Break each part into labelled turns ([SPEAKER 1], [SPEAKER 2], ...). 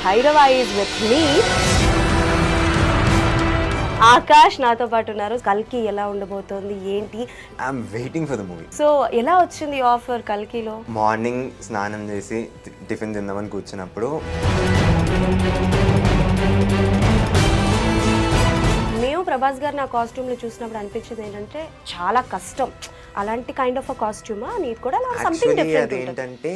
[SPEAKER 1] Bhairava is with me. Akash నాతో పాటు ఉన్నారు. కల్కి ఎలా ఉండబోతోంది ఏంటి?
[SPEAKER 2] I'm waiting for the movie.
[SPEAKER 1] So ఎలా వచ్చింది ఆఫర్ కల్కిలో?
[SPEAKER 2] మార్నింగ్ స్నానం చేసి టిఫిన్ తిందామని కూర్చున్నప్పుడు
[SPEAKER 1] మేము ప్రభాస్ గారు నా కాస్ట్యూమ్లో చూసినప్పుడు అనిపించింది ఏంటంటే చాలా కష్టం. అలాంటి కైండ్ ఆఫ్ అ కాస్ట్యూమా నీది కూడా సంథింగ్
[SPEAKER 2] యాక్చువల్లీ
[SPEAKER 1] డిఫరెంట్ ఉంటుంది.
[SPEAKER 2] అదేంటంటే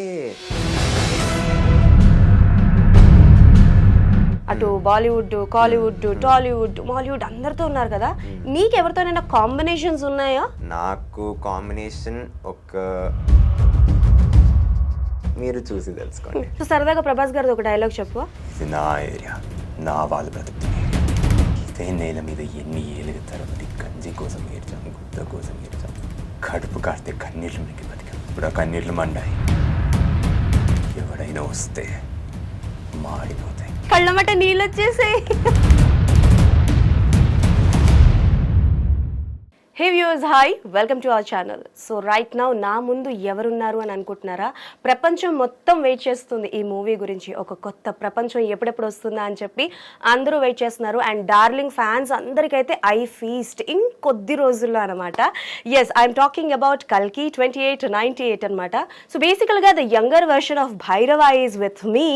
[SPEAKER 1] అటు బాలీవుడ్, కాలీవుడ్, టాలీవుడ్, మాలీవుడ్ అందరితో ఉన్నారు కదా, నీకు ఎవరితోనైనా కాంబినేషన్స్ ఉన్నాయా?
[SPEAKER 2] నాకు కాంబినేషన్ మీరు చూసి తెలుసుకోండి.
[SPEAKER 1] సో సరదాగా ప్రభాస్ గారిది ఒక డైలాగ్ చెప్పు.
[SPEAKER 2] ఇది నా ఏరియా, నా వాళ్ళు బ్రతుకుతున్న ఏరియా. ఇదే నేల మీద ఎన్ని ఏళ్ళకి తరబడి గంజి కోసం ఏడ్చాం, గుద్ద కోసం ఏడ్చాం, కడుపు కాడితే కన్నీళ్ళు మింగి బతికాం. ఇప్పుడు ఆ కన్నీళ్ళు మండాయి. ఎవడైనా వస్తే మాడిపోతాయి.
[SPEAKER 1] కళ్ళమట నీళ్ళు వచ్చేసాయి. హే viewers, hi, welcome to our channel. So right now నా ముందు ఎవరున్నారు అని అనుకుంటున్నారా? ప్రపంచం మొత్తం వెయిట్ చేస్తుంది ఈ మూవీ గురించి. ఒక కొత్త ప్రపంచం ఎప్పుడెప్పుడు వస్తుందా అని చెప్పి అందరూ వెయిట్ చేస్తున్నారు. అండ్ డార్లింగ్ ఫ్యాన్స్ అందరికైతే ఐ ఫీస్ట్ ఇంకొద్ది రోజుల్లో అనమాట. ఎస్, ఐఎమ్ టాకింగ్ అబౌట్ కల్కి 2898 అనమాట. సో బేసికల్గా the younger version of Bhairava is with me.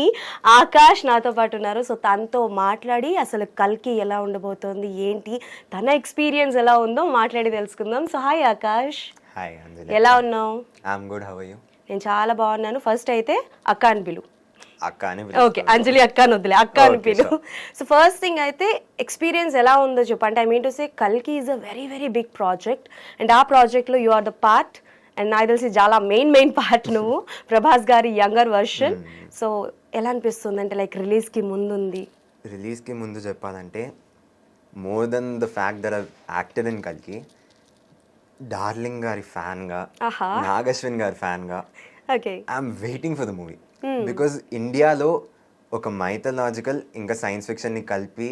[SPEAKER 1] Akash నాతో పాటు ఉన్నారు. సో తనతో మాట్లాడి అసలు కల్కి ఎలా ఉండబోతోంది ఏంటి, తన ఎక్స్పీరియన్స్ ఎలా ఉందో మాట్లాడి తెలుసుకుందాం. So hi Akash.
[SPEAKER 2] Hi Anjali.
[SPEAKER 1] ఎలా ఉన్నావు?
[SPEAKER 2] I'm good. How are you?
[SPEAKER 1] నేను చాలా బాగున్నాను. ఫస్ట్ అయితే అక్క అని పిలు.
[SPEAKER 2] అక్క అని
[SPEAKER 1] ఓకే, అంజలి అక్క అని వద్దులే, అక్క అని పిలు. సో ఫస్ట్ థింగ్ అయితే ఎక్స్పీరియన్స్ ఎలా ఉందో చెప్పు. అంటే ఐ మీన్ టు సే కల్కి is a very very big project and ఆ ప్రాజెక్ట్లో you are the part and నాకు తెలిసి చాలా మెయిన్ పార్ట్ నువ్వు, ప్రభాస్ గారి యంగర్ వర్షన్. సో ఎలా అనిపిస్తుంది అంటే లైక్ రిలీజ్కి ముందుంది?
[SPEAKER 2] రిలీజ్కి ముందు చెప్పాలంటే more than the fact that I acted in కల్కి, డార్లింగ్ గారి ఫ్యాన్గా, నాగశ్విన్ గారి ఫ్యాన్గా
[SPEAKER 1] okay
[SPEAKER 2] I'm waiting for the movie. Because ఇండియాలో ఒక మైథలాజికల్ ఇంకా సైన్స్ ఫిక్షన్ని కలిపి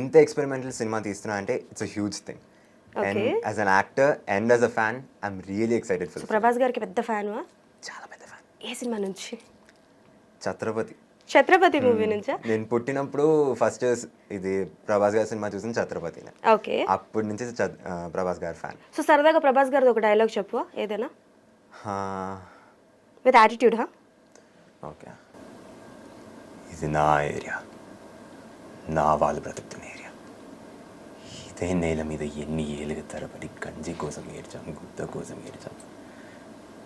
[SPEAKER 2] ఇంత ఎక్స్పెరిమెంటల్ సినిమా తీస్తున్నా అంటే it's a huge thing. And as an actor and as a fan I'm really excited for.
[SPEAKER 1] Prabhas గారికి పెద్ద ఫ్యాన్?
[SPEAKER 2] చాలా పెద్ద ఫ్యాన్.
[SPEAKER 1] ఏ సినిమా నుంచి?
[SPEAKER 2] ఛత్రపతి
[SPEAKER 1] మూవీ నుంచా?
[SPEAKER 2] నేను పుట్టినప్పుడు ఫస్ట్ ఇది ప్రభాస్ గారి సినిమా చూసిన ఛత్రపతిని.
[SPEAKER 1] ఓకే,
[SPEAKER 2] అప్పటి నుంచి ప్రభాస్ గారి ఫ్యాన్.
[SPEAKER 1] సో సరదాగా ప్రభాస్ గారిది ఒక డైలాగ్ చెప్పు ఏదైనా విత్ యాటిట్యూడ్.
[SPEAKER 2] ఓకే, ఇది నా ఏరియా, నా వాళ్ళు బ్రతుకుతున్న ఏరియా. ఇదే నేల మీద ఎన్ని ఏళ్ళకి తరబడి గంజి కోసం ఏడ్చాం, గుద్ద కోసం ఏడ్చాం,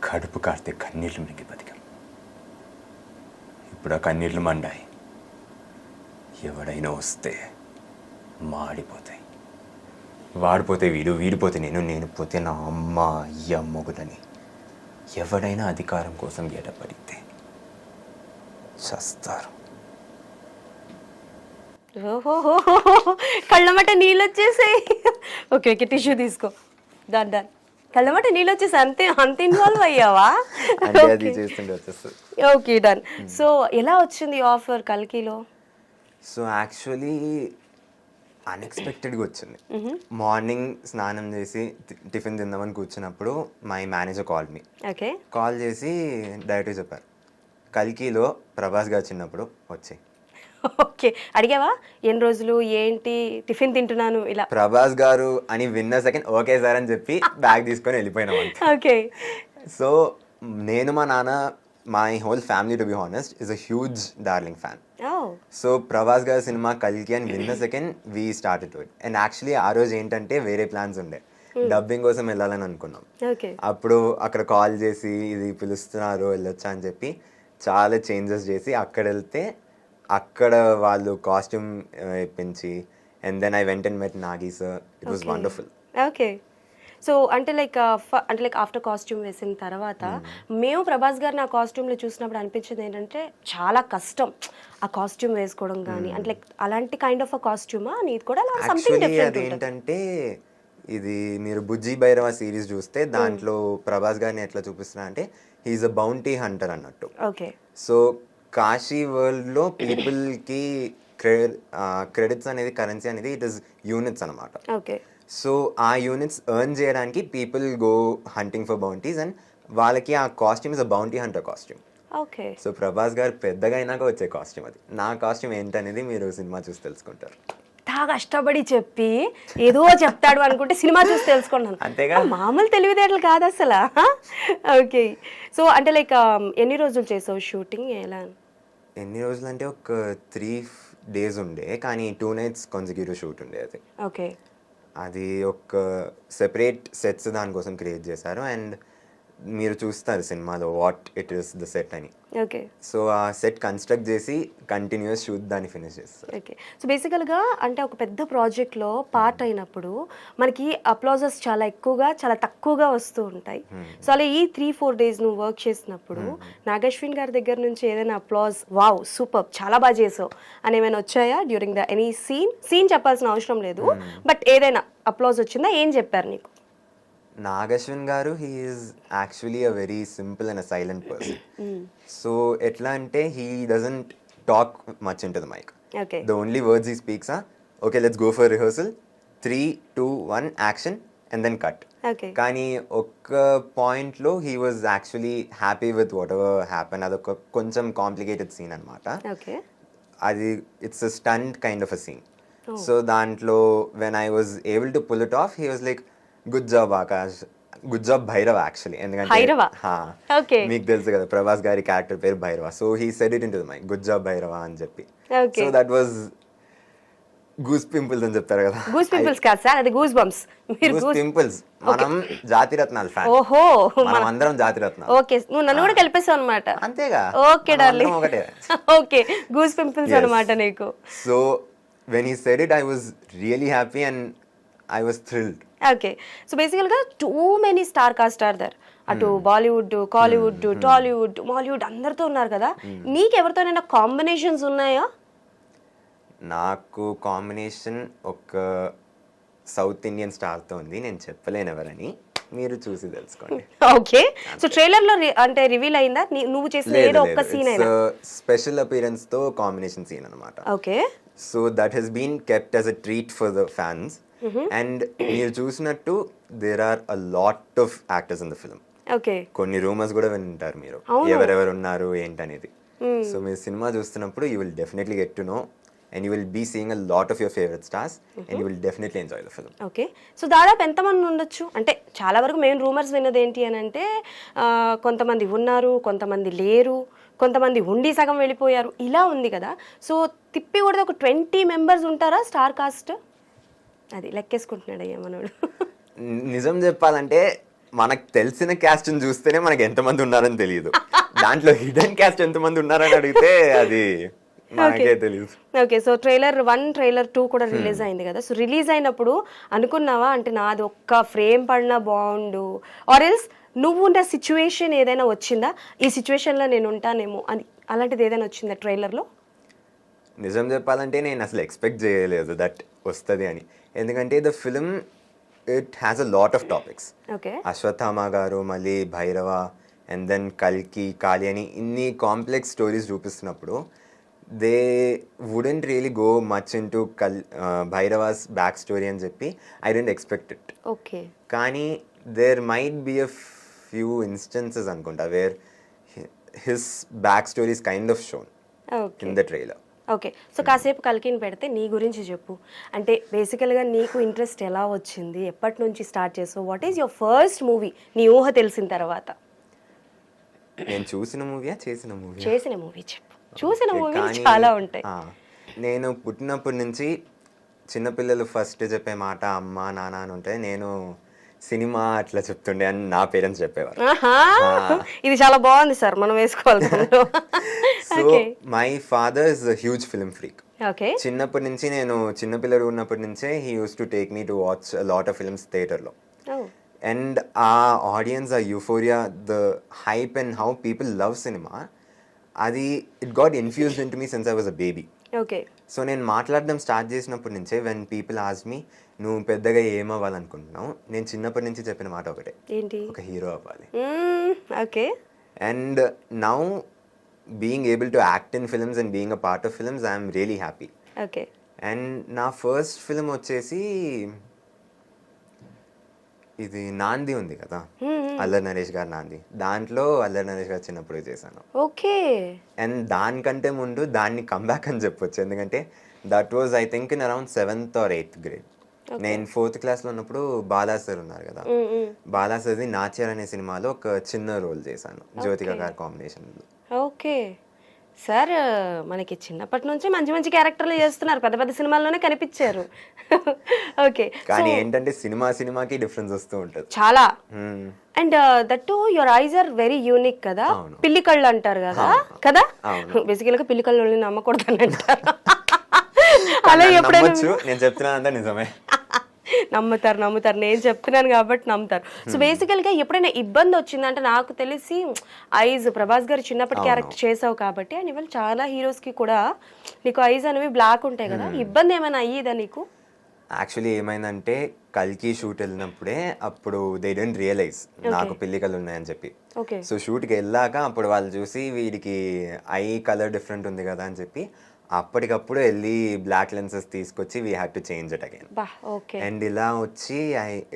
[SPEAKER 2] కడుపు కాడితే కన్నీళ్ళు మింగి బతికాం. ఇప్పుడు ఆ కన్నీళ్ళు మండాయి. ఎవడైనా వస్తే మాడిపోతాయి. వాడిపోతే వీడు, వీడిపోతే నేను పోతే నా అమ్మ, అయ్య, మొగుడని ఎవడైనా అధికారం కోసం గెడపడితే చస్తారు.
[SPEAKER 1] ఓహో, కళ్ళమట నీళ్ళు వచ్చేసాయి. ఓకే ఓకే, టిష్యూ తీసుకో. డన్. కళ్ళమట నీళ్ళు వచ్చేసి అంత ఇన్వాల్వ్ అయ్యావా? Okay done. సో ఎలా వచ్చింది ఆఫర్ కల్కిలో?
[SPEAKER 2] సో యాక్చువల్లీ అన్ఎక్స్పెక్టెడ్గా వచ్చింది. మార్నింగ్ స్నానం చేసి టిఫిన్ తిందామని కూర్చున్నప్పుడు మై మేనేజర్ కాల్ చేసి డైరెక్ట్గా చెప్పారు, కల్కిలో ప్రభాస్ గారు చిన్నప్పుడు వచ్చాయి.
[SPEAKER 1] ఓకే, అడిగావా ఎన్ని రోజులు ఏంటి టిఫిన్ తింటున్నాను ఇలా?
[SPEAKER 2] ప్రభాస్ గారు అని విన్న సెకండ్ ఓకే సార్ అని చెప్పి బ్యాగ్ తీసుకొని వెళ్ళిపోయినాం.
[SPEAKER 1] ఓకే,
[SPEAKER 2] సో నేను మా నాన్న, my whole family to be honest is a huge darling fan. So Prabhas గారి సినిమా కల్కి అని విన్న second we started to it. And actually ఆ రోజు ఏంటంటే వేరే ప్లాన్స్ ఉండే, డబ్బింగ్ కోసం వెళ్ళాలని అనుకున్నాం. అప్పుడు అక్కడ కాల్ చేసి ఇది పిలుస్తున్నారు వెళ్ళొచ్చా అని చెప్పి చాలా చేంజెస్ చేసి అక్కడ వెళ్తే అక్కడ వాళ్ళు కాస్ట్యూమ్ ఇప్పించి and then I went and met Nagi sir. It was wonderful.
[SPEAKER 1] Okay, so అంటే లైక్ ఆఫ్టర్ కాస్ట్యూమ్ వేసిన తర్వాత మేము ప్రభాస్ గారు నా కాస్ట్యూమ్లో చూసినప్పుడు అనిపించింది ఏంటంటే చాలా కష్టం ఆ కాస్ట్యూమ్ వేసుకోవడం కానీ. అంటే లైక్ అలాంటి కైండ్ ఆఫ్ అ కాస్ట్యూమా నీది కూడా సంథింగ్ డిఫరెంట్?
[SPEAKER 2] అదేంటంటే ఇది మీరు బుజ్జి భైరవ సిరీస్ చూస్తే దాంట్లో ప్రభాస్ గారిని ఎట్లా చూపిస్తున్నా అంటే హీఈస్ అ బౌంటీ హంటర్ అన్నట్టు.
[SPEAKER 1] ఓకే,
[SPEAKER 2] సో కాశీ వరల్డ్లో పీపుల్కి క్రెడిట్స్ అనేది, కరెన్సీ అనేది ఇట్ ఇస్ యూనిట్స్ అనమాట.
[SPEAKER 1] ఓకే,
[SPEAKER 2] సో ఆ యూనిట్స్ ఎర్న్ చేయడానికి people go hunting for bounties and వాళ్ళకి ఆ costume is a bounty hunter costume.
[SPEAKER 1] Okay.
[SPEAKER 2] So Prabhas garu పెద్దగా అయినాక వచ్చే కాస్ట్యూమ్ అది. నా కాస్ట్యూమ్ ఏంటనేది మీరు సినిమా చూసి తెలుసుకుంటారు.
[SPEAKER 1] ఇంత కష్టపడి చెప్పి ఏదో చెప్తాడు అనుకుంటే సినిమా చూసి తెలుసుకున్నాను.
[SPEAKER 2] అంతేగా.
[SPEAKER 1] మామూలు తెలివితేటలు కాదు అసలు. ఓకే. సో అంటే లైక్ ఎన్ని రోజులు చేసావు షూటింగ్ ఎలా?
[SPEAKER 2] ఎన్ని రోజులు అంటే ఒక 3 days ఉండే, కానీ 2 nights కాన్సిక్యూటివ్ షూట్ ఉండే అది.
[SPEAKER 1] ఓకే.
[SPEAKER 2] అది ఒక సెపరేట్ సెట్స్ దానికోసం క్రియేట్ చేశారు. అండ్ మీరు చూస్తారు సినిమాలో what it is the set అని.
[SPEAKER 1] ఓకే.
[SPEAKER 2] సో ఆ సెట్ కన్స్ట్రక్ట్ చేసి కంటిన్యూస్ షూట్ దాన్ని ఫినిష్ చేస్తారు.
[SPEAKER 1] ఓకే. సో బేసికల్గా అంటే ఒక పెద్ద ప్రాజెక్ట్లో పార్ట్ అయినప్పుడు మనకి అప్లాజెస్ చాలా ఎక్కువగా చాలా తక్కువగా వస్తూ ఉంటాయి. సో అలా ఈ 3-4 days నువ్వు వర్క్ చేసినప్పుడు నాగశ్విన్ గారి దగ్గర నుంచి ఏదైనా అప్లాజ్ వావ్ సూపర్ చాలా బాగా చేసావు అని ఏమైనా వచ్చాయా డ్యూరింగ్ ద ఎనీ సీన్ చెప్పాల్సిన అవసరం లేదు, బట్ ఏదైనా అప్లాజ్ వచ్చిందా? ఏం చెప్పారు నీకు?
[SPEAKER 2] నాగశ్విన్ గారు he is actually a very simple and a silent person. So ఎట్లా అంటే he doesn't talk much into the mic.
[SPEAKER 1] Okay.
[SPEAKER 2] The only words he speaks are okay let's go for rehearsal, 3, 2, 1 action and then cut.
[SPEAKER 1] Okay.
[SPEAKER 2] కానీ ఒక్క పాయింట్లో he was actually happy with whatever happen. అదొక కొంచెం complicated scene అనమాట.
[SPEAKER 1] Okay.
[SPEAKER 2] అది it's a stunt kind of a scene. So దాంట్లో when I was able to pull it off he was like good job Akash, good job Bhairava actually.
[SPEAKER 1] Bhairava? Okay.
[SPEAKER 2] మీకు తెలుసు కదా ప్రభాస్ గారి character పేరు Bhairava. So he said it into the mic good job Bhairava అని చెప్పి.
[SPEAKER 1] Okay.
[SPEAKER 2] So that was goose pimples అని చెప్తారు కదా.
[SPEAKER 1] గూస్ పింపుల్స్ కాదు సార్, అది గూస్ బంప్స్. మీరు
[SPEAKER 2] గూస్ పింపుల్స్. మనం జాతిరత్నాలు ఫ్యాన్.
[SPEAKER 1] ఓహో.
[SPEAKER 2] మనం అందరం జాతిరత్నాలు.
[SPEAKER 1] ఓకే. నువ్వు నన్ను కూడా కలిపేసావు అనమాట.
[SPEAKER 2] అంతేగా.
[SPEAKER 1] Okay darling.
[SPEAKER 2] ఒకటే.
[SPEAKER 1] ఓకే. గూస్ పింపుల్స్ అనమాట నీకు.
[SPEAKER 2] So when he said it I was really happy and I was thrilled.
[SPEAKER 1] Okay. So బేసికల్గా too many star cast are there. అటు బాలీవుడ్, కాలీవుడ్, టాలీవుడ్, మాలీవుడ్ అందరితో ఉన్నారు కదా. నీకు ఎవరితోనైనా కాంబినేషన్స్ ఉన్నాయా?
[SPEAKER 2] నాకు కాంబినేషన్ ఒక సౌత్ ఇండియన్ స్టార్తో ఉంది. నేను చెప్పలేను ఎవరని, మీరు చూసి తెలుసుకోండి.
[SPEAKER 1] ఓకే. సో ట్రైలర్లో అంటే రివీల్ అయిందా నువ్వు చేసిన ఏదో ఒక్క సీన్ అయినా?
[SPEAKER 2] స్పెషల్ అపియరెన్స్ తో కాంబినేషన్ సీన్ అన్నమాట.
[SPEAKER 1] Okay.
[SPEAKER 2] So that he's been kept as a treat for the fans. And మీరు చూసినట్టు there are a lot of actors in the film.
[SPEAKER 1] Okay.
[SPEAKER 2] కొన్ని రూమర్స్ కూడా వింటారు మీరు ఎవరెవరు ఉన్నారు ఏంటనేది. సో మీరు సినిమా చూస్తున్నప్పుడు you will definitely get to know and you will be seeing a lot of your favorite stars and you will definitely enjoy the film.
[SPEAKER 1] Okay. So దాదాపు ఎంతమంది ఉండొచ్చు? అంటే చాలా వరకు మేము రూమర్స్ విన్నది ఏంటి అని అంటే కొంతమంది ఉన్నారు, కొంతమంది లేరు, కొంతమంది ఉండి సగం వెళ్ళిపోయారు, ఇలా ఉంది కదా. సో తిప్పి కూడా ఒక 20 members ఉంటారా స్టార్ కాస్ట్? అది లెక్కేసుకుంటున్నాడు అయ్యా మనోడు.
[SPEAKER 2] నిజం చెప్పాలంటే మనకు తెలిసిన క్యాస్ట్ చూస్తేనే మనకి ఎంతమంది ఉన్నారని తెలియదు. దాంట్లో హిడెన్ క్యాస్ట్ ఎంతమంది ఉన్నారని అడిగితే అది మనకే తెలియదు.
[SPEAKER 1] ఓకే. సో ట్రైలర్ 1, ట్రైలర్ 2 కూడా రిలీజ్ అయింది కదా. సో రిలీజ్ అయినప్పుడు అనుకున్నావా అంటే నాది ఒక్క ఫ్రేమ్ పడినా బాగుండు, ఆర్ ఎల్స్ నువ్వు ఉన్న సిచ్యువేషన్ ఏదైనా వచ్చిందా, ఈ సిచ్యువేషన్లో నేను ఉంటానేమో అని, అలాంటిది ఏదైనా వచ్చిందా ట్రైలర్లో?
[SPEAKER 2] నిజం చెప్పాలంటే నేను అసలు ఎక్స్పెక్ట్ చేయలేదు దట్ వస్తుంది అని. ఎందుకంటే the film it has a lot of topics.
[SPEAKER 1] Okay.
[SPEAKER 2] Ashwatthama garu, మళ్ళీ భైరవ, అండ్ దెన్ కల్కి, కాళీ అని ఇన్ని కాంప్లెక్స్ స్టోరీస్ చూపిస్తున్నప్పుడు they wouldn't really go much into Bhairava's back story అని చెప్పి I don't expect it.
[SPEAKER 1] Okay.
[SPEAKER 2] కానీ there might be a few instances అనుకుంటా where his back story is kind of shown in the trailer.
[SPEAKER 1] Okay. So కాసేపు కల్కిని పెడితే నీ గురించి చెప్పు. అంటే బేసికల్గా నీకు ఇంట్రెస్ట్ ఎలా వచ్చింది, ఎప్పటి నుంచి స్టార్ట్ చేసావు, what is your first movie నీ ఊహ తెలిసిన తర్వాత?
[SPEAKER 2] నేను చూసిన మూవీయా చేసిన మూవీ?
[SPEAKER 1] చేసిన మూవీ చెప్పు. చూసిన మూవీలు చాలా ఉంటాయి.
[SPEAKER 2] నేను పుట్టినప్పటి నుంచి చిన్నపిల్లలు ఫస్ట్ చెప్పే మాట అమ్మ నాన్న అని ఉంటాయి. నేను సినిమా అట్లా చెప్తుండే అని నా పేరెంట్స్ చెప్పేవారు.
[SPEAKER 1] ఇది చాలా బాగుంది సార్, మనం వేసుకోవాలి.
[SPEAKER 2] So my father is a huge film freak.
[SPEAKER 1] Okay.
[SPEAKER 2] చిన్నప్పటి నుంచి నేను చిన్నపిల్లలు ఉన్నప్పటి నుంచే he used to take me to watch a lot of films థియేటర్లో. అండ్ ఆ ఆడియన్స్, ఆ euphoria, the hype and how people love cinema, అది it got infused into me since I was a baby.
[SPEAKER 1] Okay.
[SPEAKER 2] So నేను మాట్లాడడం start చేసినప్పటి నుంచే when people ask me నువ్వు పెద్దగా ఏమవ్వాలనుకుంటున్నావు, నేను చిన్నప్పటి నుంచి చెప్పిన మాట ఒకటే,
[SPEAKER 1] ఏంటి?
[SPEAKER 2] ఒక హీరో అవ్వాలి.
[SPEAKER 1] Okay.
[SPEAKER 2] And now being able to act in films and being a part of films I'm really happy.
[SPEAKER 1] Okay.
[SPEAKER 2] And నా ఫస్ట్ ఫిల్మ్ వచ్చేసి ఇది నాంది ఉంది కదా, అల్లరి నరేష్ గారు నాంది. దాంట్లో అల్లరి నరేష్ గారు చిన్నప్పుడు చేశాను.
[SPEAKER 1] ఓకే.
[SPEAKER 2] అండ్ దానికంటే ముందు దాన్ని కంబ్యాక్ అని చెప్పొచ్చు. ఎందుకంటే that was I think in around 7th or 8th grade. నేను 4th క్లాస్లో ఉన్నప్పుడు బాలా సార్ ఉన్నారు కదా, బాలా సార్ది నాచ్యార్ అనే సినిమాలో ఒక చిన్న రోల్ చేశాను జ్యోతిక గారి కాంబినేషన్లో.
[SPEAKER 1] ఓకే సార్, మనకి చిన్నప్పటి నుంచి మంచి మంచి క్యారెక్టర్లు చేస్తున్నారు, పెద్ద పెద్ద సినిమాల్లోనే కనిపించారు. ఓకే,
[SPEAKER 2] కానీ ఏంటంటే సినిమాకి డిఫరెన్స్ వస్తూ ఉంటుంది
[SPEAKER 1] చాలా. And that to your eyes are very unique కదా, పిల్లి కళ్ళు అంటారు కదా కదా, బేసికల్గా పిల్లి కళ్ళు నమ్మకూడదని అంటారు. అలా ఎప్పుడైనా
[SPEAKER 2] నేను చెప్తున్నా నిజమే.
[SPEAKER 1] నమ్ముతారు, నేను చెప్తున్నాను కాబట్టి నమ్ముతారు. సో బేసికల్గా ఎప్పుడైనా ఇబ్బంది వచ్చిందంటే, నాకు తెలిసి ఐజ్ ప్రభాస్ గారు చిన్నప్పటి క్యారెక్టర్ చేసావు కాబట్టి, అండ్ ఇవాళ చాలా హీరోస్కి కూడా నీకు ఐజ్ అనేవి బ్లాక్ ఉంటాయి కదా, ఇబ్బంది ఏమైనా అయ్యేదా నీకు?
[SPEAKER 2] యాక్చువల్లీ ఏమైందంటే కల్కి షూట్ వెళ్ళినప్పుడే అప్పుడు దే డోంట్ రియలైజ్ నాకు పిల్లి కళ్ళు ఉన్నాయని చెప్పి. సో షూట్కి వెళ్ళాక అప్పుడు వాళ్ళు చూసి వీడికి ఐ కలర్ డిఫరెంట్ ఉంది కదా అని చెప్పి అప్పటికప్పుడు వెళ్ళి బ్లాక్ లెన్సెస్ తీసుకొచ్చి we had to change it again. And ఇలా వచ్చి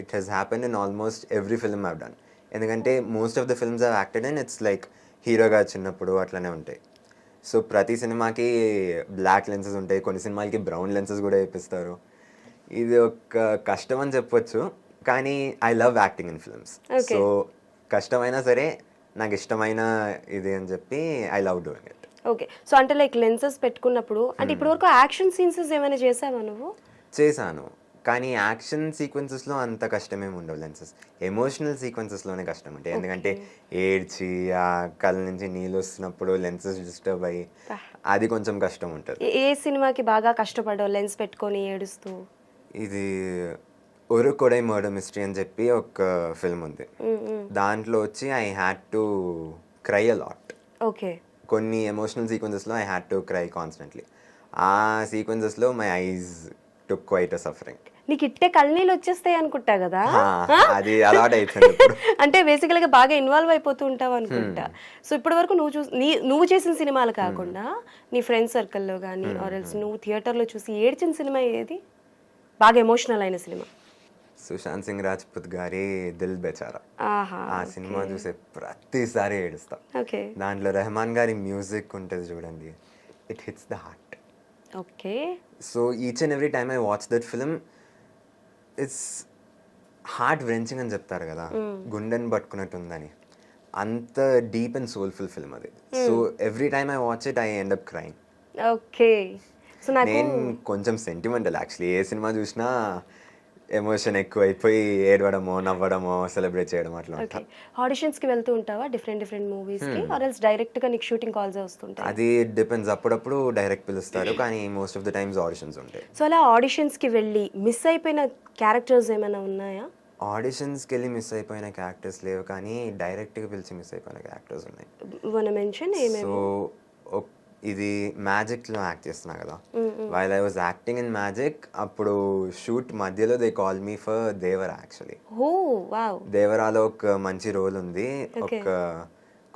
[SPEAKER 2] it has happen in almost every film I've done. ఎందుకంటే most of the films I've acted in it's like హీరోగా చిన్నప్పుడు అట్లనే ఉంటాయి. సో ప్రతి సినిమాకి బ్లాక్ లెన్సెస్ ఉంటాయి, కొన్ని సినిమాలకి బ్రౌన్ లెన్సెస్ కూడా వేపిస్తారు. ఇది ఒక కష్టం అని చెప్పొచ్చు, కానీ I love acting in films. So కష్టమైనా సరే నాకు ఇష్టమైన ఇది అని చెప్పి I love doing it.
[SPEAKER 1] Okay, so అంటే లైక్ లెన్సెస్ పెట్టుకున్నప్పుడు అంటే ఇప్పటివరకు యాక్షన్ సీన్స్ ఏమైనా చేసావా నువ్వు?
[SPEAKER 2] చేశాను, కానీ యాక్షన్ సీక్వెన్సెస్లో అంత కష్టమేమి ఉండవు. లెన్సెస్ ఎమోషనల్ సీక్వెన్సెస్లోనే కష్టం ఉంటాయి. ఎందుకంటే ఏడ్చి ఆ కళ్ళ నుంచి నీళ్ళు వస్తున్నప్పుడు లెన్సెస్ డిస్టర్బ్ అయ్యి అది కొంచెం కష్టం ఉంటుంది.
[SPEAKER 1] ఏ సినిమాకి బాగా కష్టపడ్డావు లెన్స్ పెట్టుకొని ఏడుస్తూ?
[SPEAKER 2] ఇది ఒరు కొడై మర్డర్ మిస్టరీ అని చెప్పి ఒక ఫిల్మ్ ఉంది. దాంట్లో వచ్చి I had to cry a lot.
[SPEAKER 1] Okay,
[SPEAKER 2] కొన్ని ఎమోషనల్ సీక్వెన్సెస్లో I had to cry constantly. ఆ సీక్వెన్సెస్లో my eyes took quite a suffering.
[SPEAKER 1] నీకు ఇట్టే కళ్ళనీళ్ళు వచ్చేస్తాయి అనుకుంటా కదా,
[SPEAKER 2] అది అలవాటు అయిపోయింది.
[SPEAKER 1] అంటే బేసికల్గా బాగా ఇన్వాల్వ్ అయిపోతూ ఉంటావు అనుకుంటా. సో ఇప్పటి వరకు నువ్వు చేసిన సినిమాలు కాకుండా నీ ఫ్రెండ్ సర్కిల్లో కానీ ఆర్ ఎల్స్ నువ్వు థియేటర్లో చూసి ఏడ్చిన సినిమా ఏది, బాగా ఎమోషనల్ అయిన సినిమా?
[SPEAKER 2] సుశాంత్ సింగ్ రాజ్పుత్ గారి దిల్ బేచారా, ఆ సినిమా చూసే ప్రతిసారి ఏడుస్తా. దాంట్లో రెహమాన్ గారి మ్యూజిక్ ఉంటుంది చూడండి, it hits the heart.
[SPEAKER 1] Okay,
[SPEAKER 2] so each and every time I watch that film it's heart wrenching అని చెప్తారు కదా, గుండెని పట్టుకున్నట్టు ఉందని, అంత డీప్ అండ్ సోల్ఫుల్ ఫిల్మ్ అది. So every time I watch it I end up crying.
[SPEAKER 1] Okay, so
[SPEAKER 2] నేను కొంచెం సెంటిమెంటల్ యాక్చువల్లీ. ఏ సినిమా చూసినా ఎమోషన్ ఎక్కువ అయిపోయి ఏడవడమో నవ్వడమో సెలబ్రేట్ చేయడం అట్లా ఉంటాయి.
[SPEAKER 1] ఆడిషన్స్కి వెళ్తూ ఉంటావా డిఫరెంట్ మూవీస్కి, ఆర్ ఎల్స్ డైరెక్ట్గా నీకు షూటింగ్ కాల్స్ వస్తుంటాయి?
[SPEAKER 2] అది డిపెండ్స్, అప్పుడప్పుడు డైరెక్ట్ పిలుస్తారు, కానీ most of the times auditions ఉంటాయి.
[SPEAKER 1] సో అలా ఆడిషన్స్కి వెళ్ళి మిస్ అయిపోయిన క్యారెక్టర్స్ ఏమైనా ఉన్నాయా?
[SPEAKER 2] ఆడిషన్స్కి వెళ్ళి మిస్ అయిపోయిన క్యారెక్టర్స్ లేవు, కానీ డైరెక్ట్గా పిలిచి మిస్ అయిపోయిన క్యారెక్టర్స్ ఉన్నాయి. సో ఇది మ్యాజిక్లో యాక్ట్ చేస్తున్నా కదా, while I was acting in Magic, అప్పుడు షూట్ మధ్యలో they call me for Devara. Actually దేవరాలో ఒక మంచి రోల్ ఉంది, ఒక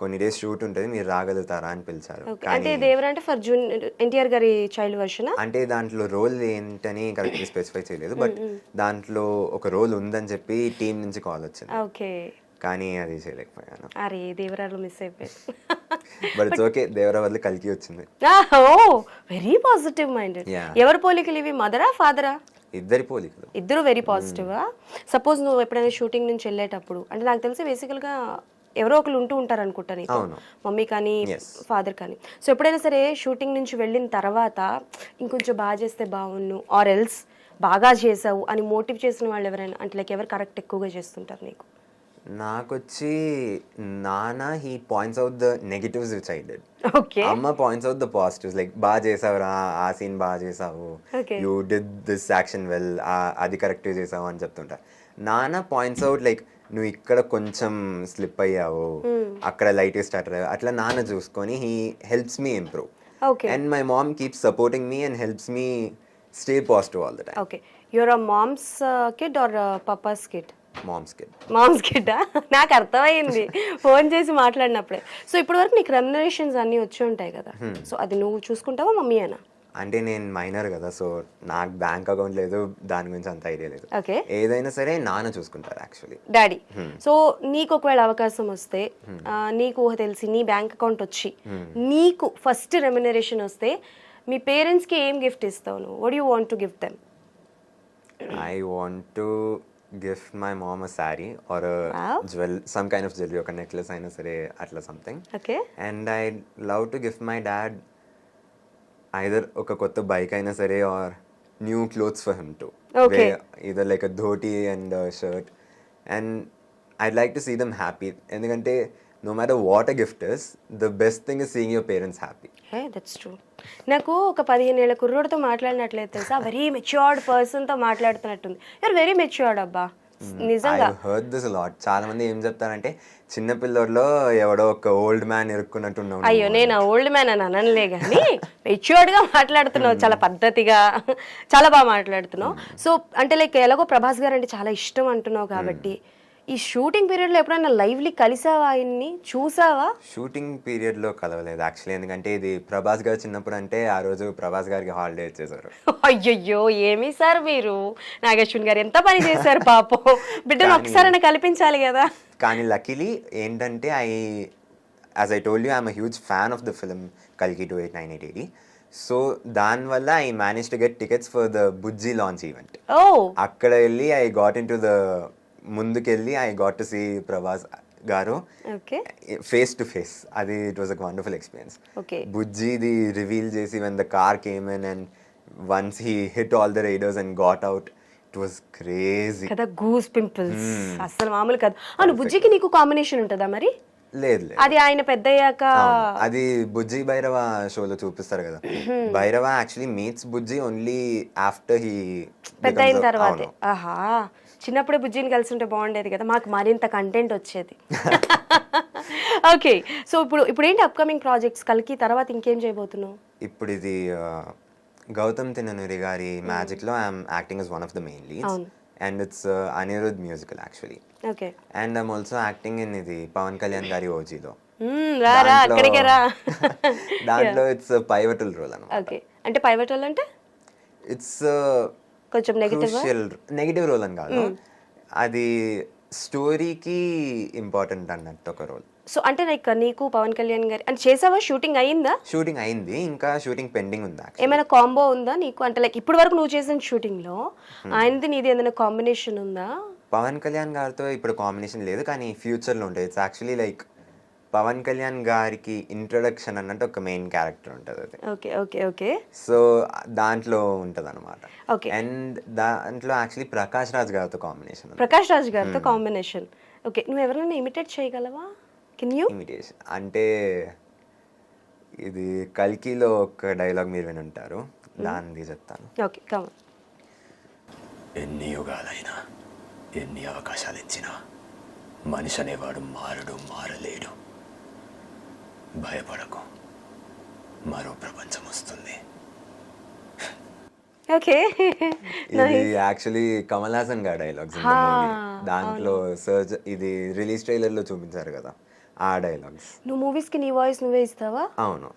[SPEAKER 2] కొన్ని డేస్ షూట్ ఉంటుంది, మీరు రాగలుగుతారా అని పిలిచారు.
[SPEAKER 1] అంటే దేవరా అంటే ఫర్ ఎన్టీఆర్ గారి చైల్డ్ వర్షన్?
[SPEAKER 2] అంటే దాంట్లో రోల్ ఏంటని కరెక్ట్ స్పెసిఫై చేయలేదు, బట్ దాంట్లో ఒక రోల్ ఉందని చెప్పి టీం నుంచి కాల్ వచ్చింది.
[SPEAKER 1] ఓకే,
[SPEAKER 2] కానీ అది చేయలేకపోయాను.
[SPEAKER 1] అరే దేవరాలో మిస్ అయిపోయాను.
[SPEAKER 2] బట్ ఇట్స్ ఓకే, దేవరా వల్ల కలికి వచ్చింది.
[SPEAKER 1] ఓ వెరీ పాజిటివ్ మైండెడ్. ఎవరి పోలికలు ఇవి, మదరా ఫాదరా?
[SPEAKER 2] ఇద్దరి పోలికలు.
[SPEAKER 1] ఇద్దరు వెరీ పాజిటివా? సపోజ్ నువ్వు ఎప్పుడైనా షూటింగ్ నుంచి వెళ్ళేటప్పుడు, అంటే నాకు తెలిసి బేసికల్గా ఎవరో ఒకరు ఉంటూ ఉంటారు అనుకుంటా నీకు, మమ్మీ కానీ ఫాదర్ కానీ. సో ఎప్పుడైనా సరే షూటింగ్ నుంచి వెళ్ళిన తర్వాత ఇంకొంచెం బాగా చేస్తే బాగున్ను ఆర్ ఎల్స్ బాగా చేసావు అని మోటివ్ చేసిన వాళ్ళు ఎవరైనా, అంటే లైక్ ఎవరు కరెక్ట్ ఎక్కువగా చేస్తుంటారు నీకు?
[SPEAKER 2] నాకొచ్చి నాన్న he points out the negatives which I did. అమ్మ points out the positives, like బాగా చేసావురా, ఆ సీన్ బాగా చేసావు, you did this action well, అది కరెక్ట్గా చేసావు అని చెప్తుంటా. నాన్న పాయింట్స్ అవుట్ లైక్ నువ్వు ఇక్కడ కొంచెం స్లిప్ అయ్యావు, అక్కడ లైట్ స్టార్ట్ అయ్యావు, అట్లా నాన్న చూసుకొని he helps me improve. And my mom keeps supporting me and helps me stay positive all the time.
[SPEAKER 1] Okay, you're a mom's kid or papa's kid?
[SPEAKER 2] Mom's
[SPEAKER 1] kid. నాకు అర్థమైంది phone చేసి మాట్లాడినప్పుడే. So ఇప్పటి వరకు నీకు రెమ్యునరేషన్స్ అన్నీ వచ్చి ఉంటాయి కదా, సో అది నువ్వు చూసుకుంటావా మమ్మీ అయినా?
[SPEAKER 2] అంటే నేను మైనర్ కదా, సో నాకు బ్యాంక్ అకౌంట్ లేదు, దాని గురించి అంత ఐడియా లేదు.
[SPEAKER 1] ఓకే,
[SPEAKER 2] ఏదైనా సరే నాన్న చూసుకుంటారు యాక్చువల్లీ.
[SPEAKER 1] డాడీ. సో నీకు ఒకవేళ అవకాశం వస్తే, నీకు ఊహ తెలిసి నీ బ్యాంక్ అకౌంట్ వచ్చి నీకు ఫస్ట్ రెమ్యునరేషన్ వస్తే మీ పేరెంట్స్కి ఏం గిఫ్ట్ ఇస్తావు నువ్వు? What you want to gift them?
[SPEAKER 2] I want to gift my mom a sari or
[SPEAKER 1] Wow.
[SPEAKER 2] Some kind of jewellery, ఒక నెక్లెస్ అయినా సరే అట్లా something.
[SPEAKER 1] Okay,
[SPEAKER 2] and I love to gift my dad either ఒక కొత్త bike అయినా సరే or new clothes for him to
[SPEAKER 1] Okay.
[SPEAKER 2] Either like a dhoti and shirt. And I'd like to see them happy, ఎందుకంటే no matter what a gift is, the best thing is seeing your parents happy.
[SPEAKER 1] Hey that's true. నాకు ఒక 15 ఏళ్ల కుర్రోడితో మాట్లాడినట్లయితే తెలుసా, very matured పర్సన్తో మాట్లాడుతున్నట్టుంది. You're very matured అబ్బా, నిజంగా.
[SPEAKER 2] I heard this a lot. చాలా మంది ఏం చెప్తారంటే చిన్న పిల్లోడిలో ఎవడో ఒక ఓల్డ్ మ్యాన్ ఇరుక్కున్నట్టు ఉన్నావు.
[SPEAKER 1] అయ్యో, నేను ఆ ఓల్డ్ మ్యాన్ అని అనలే కానీ మెచ్యూర్డ్గా మాట్లాడుతున్నావు, చాలా పద్ధతిగా, చాలా బాగా మాట్లాడుతున్నావు. సో అంటే లైక్ ఎలాగో ప్రభాస్ గారు అంటే చాలా ఇష్టం అంటున్నావు కాబట్టి, ఈ షూటింగ్ పీరియడ్లో ఎప్పుడైనా లైవ్లీ కలిసావా, ఆయన్ని చూసావా?
[SPEAKER 2] షూటింగ్ పీరియడ్లో కలవలేదు యాక్చువల్లీ, ఎందుకంటే ఇది ప్రభాస్ గారు చిన్నప్పుడు అంటే ఆ రోజు ప్రభాస్ గారికి హాలిడే ఇచ్చేసారు.
[SPEAKER 1] అయ్యయ్యో, ఏమి సార్ మీరు, నాగేశ్వన్ గారు ఎంత పని చేశారు పాపం, బిడ్డను ఒకసారైనా కల్పించాలి కదా.
[SPEAKER 2] కానీ లక్కీలీ ఏంటంటే as I told you, I'm a huge fan of the film కల్కి 289880. సో దానివల్ల I manage to get tickets for the Bujji launch event.
[SPEAKER 1] Oh,
[SPEAKER 2] అక్కడ వెళ్ళి I got into the ముందుకెళ్ళి I got to see Prabhas garu
[SPEAKER 1] okay
[SPEAKER 2] face to face. అది it was a wonderful experience.
[SPEAKER 1] Okay,
[SPEAKER 2] బుజ్జిది reveal చేసి when the car came in and once he hit all the riders and got out, it was crazy
[SPEAKER 1] కదా, goose pimples అసలు మామూలు కాదు. అవును, బుజ్జికి నీకు combination ఉంటుందా మరి?
[SPEAKER 2] లేదు లేదు,
[SPEAKER 1] అది ఆయన పెద్దయ్యాక
[SPEAKER 2] అది బుజ్జి భైరవ షోలో చూపిస్తారు కదా. Bhairava actually meets Bujji only after he
[SPEAKER 1] పెద్ద అయిన తర్వాత. ఆహా, చిన్నప్పుడే బుజ్జిని కలిసి ఉంటే బాగుండేది కదా, మాకు మరింత కంటెంట్ వచ్చేది. ఓకే, సో ఇప్పుడు ఏంటి అప్కమింగ్ ప్రాజెక్ట్స్? కల్కి తర్వాత ఇంకేం చేయబోతున్నావు?
[SPEAKER 2] ఇప్పుడు ఇది గౌతమ్ తిన్ననూరి గారి మ్యాజిక్ లో I'm acting as one of the main leads, and it's Anirudh musical actually.
[SPEAKER 1] Okay,
[SPEAKER 2] and I'm also acting in ఇది పవన్ కళ్యాణ్ గారి ఓజీలో.
[SPEAKER 1] రారా అక్కడికే రా.
[SPEAKER 2] దాంట్లో ఇట్స్ పైవటల్ రోల్ అన్నమాట.
[SPEAKER 1] ఓకే, అంటే పైవటల్ అంటే
[SPEAKER 2] ఇట్స్
[SPEAKER 1] కొంచెం
[SPEAKER 2] నెగిటివ్ రోల్ అని కాదు, అది స్టోరీకి ఇంపార్టెంట్ అన్నట్టు ఒక రోల్.
[SPEAKER 1] సో అంటే లైక్ నీకు పవన్ కళ్యాణ్ గారి అంటే చేసావా? షూటింగ్ అయిందా?
[SPEAKER 2] షూటింగ్ అయింది, ఇంకా షూటింగ్ పెండింగ్ ఉంది.
[SPEAKER 1] ఏమైనా కాంబో ఉందా నీకు? అంటే లైక్ ఇప్పటి వరకు నువ్వు చేసిన షూటింగ్ లో ఆయనది నీది ఏదైనా కాంబినేషన్ ఉందా?
[SPEAKER 2] పవన్ కళ్యాణ్ గారితో ఇప్పుడు కాంబినేషన్ లేదు, కానీ ఫ్యూచర్లో ఉంటుంది. It's actually like Pawan Kalyan గారికి ఇంట్రొడక్షన్ అన్నట్టు ఒక మెయిన్ క్యారెక్టర్ ఉంటుంది అది.
[SPEAKER 1] ఓకే ఓకే ఓకే,
[SPEAKER 2] సో దాంట్లో ఉంటుంది అనమాట.
[SPEAKER 1] ఓకే,
[SPEAKER 2] అండ్ దాంట్లో యాక్చువల్లీ ప్రకాష్ రాజ్ గారితో కాంబినేషన్.
[SPEAKER 1] ప్రకాష్ రాజ్ గారితో కాంబినేషన్. ఓకే, నువ్వు ఎవరైనా ఇమిటేట్ చేయగలవా? Can you?
[SPEAKER 2] ఇమిటేషన్ అంటే ఇది కల్కిలో ఒక డైలాగ్ మీరు విని ఉంటారు, దాన్ని చెప్తాను.
[SPEAKER 1] Okay, come.
[SPEAKER 3] ఎన్ని యుగాలైనా ఎన్ని అవకాశాలు ఇచ్చినా మనిషి అనేవాడు మారలేడు. భయపడకు, మరో ప్రపంచం వస్తుంది.
[SPEAKER 1] ఓకే,
[SPEAKER 2] ఇది యాక్చువల్లీ కమల్ హాసన్ గారి డైలాగ్స్. దాంట్లో సర్జ్ ఇది రిలీజ్ ట్రైలర్ లో చూపించారు కదా, ఆ డైలాగ్స్.
[SPEAKER 1] నువ్వు మూవీస్ కి నీ వాయిస్ నువ్వే ఇస్తావా?
[SPEAKER 2] అవును,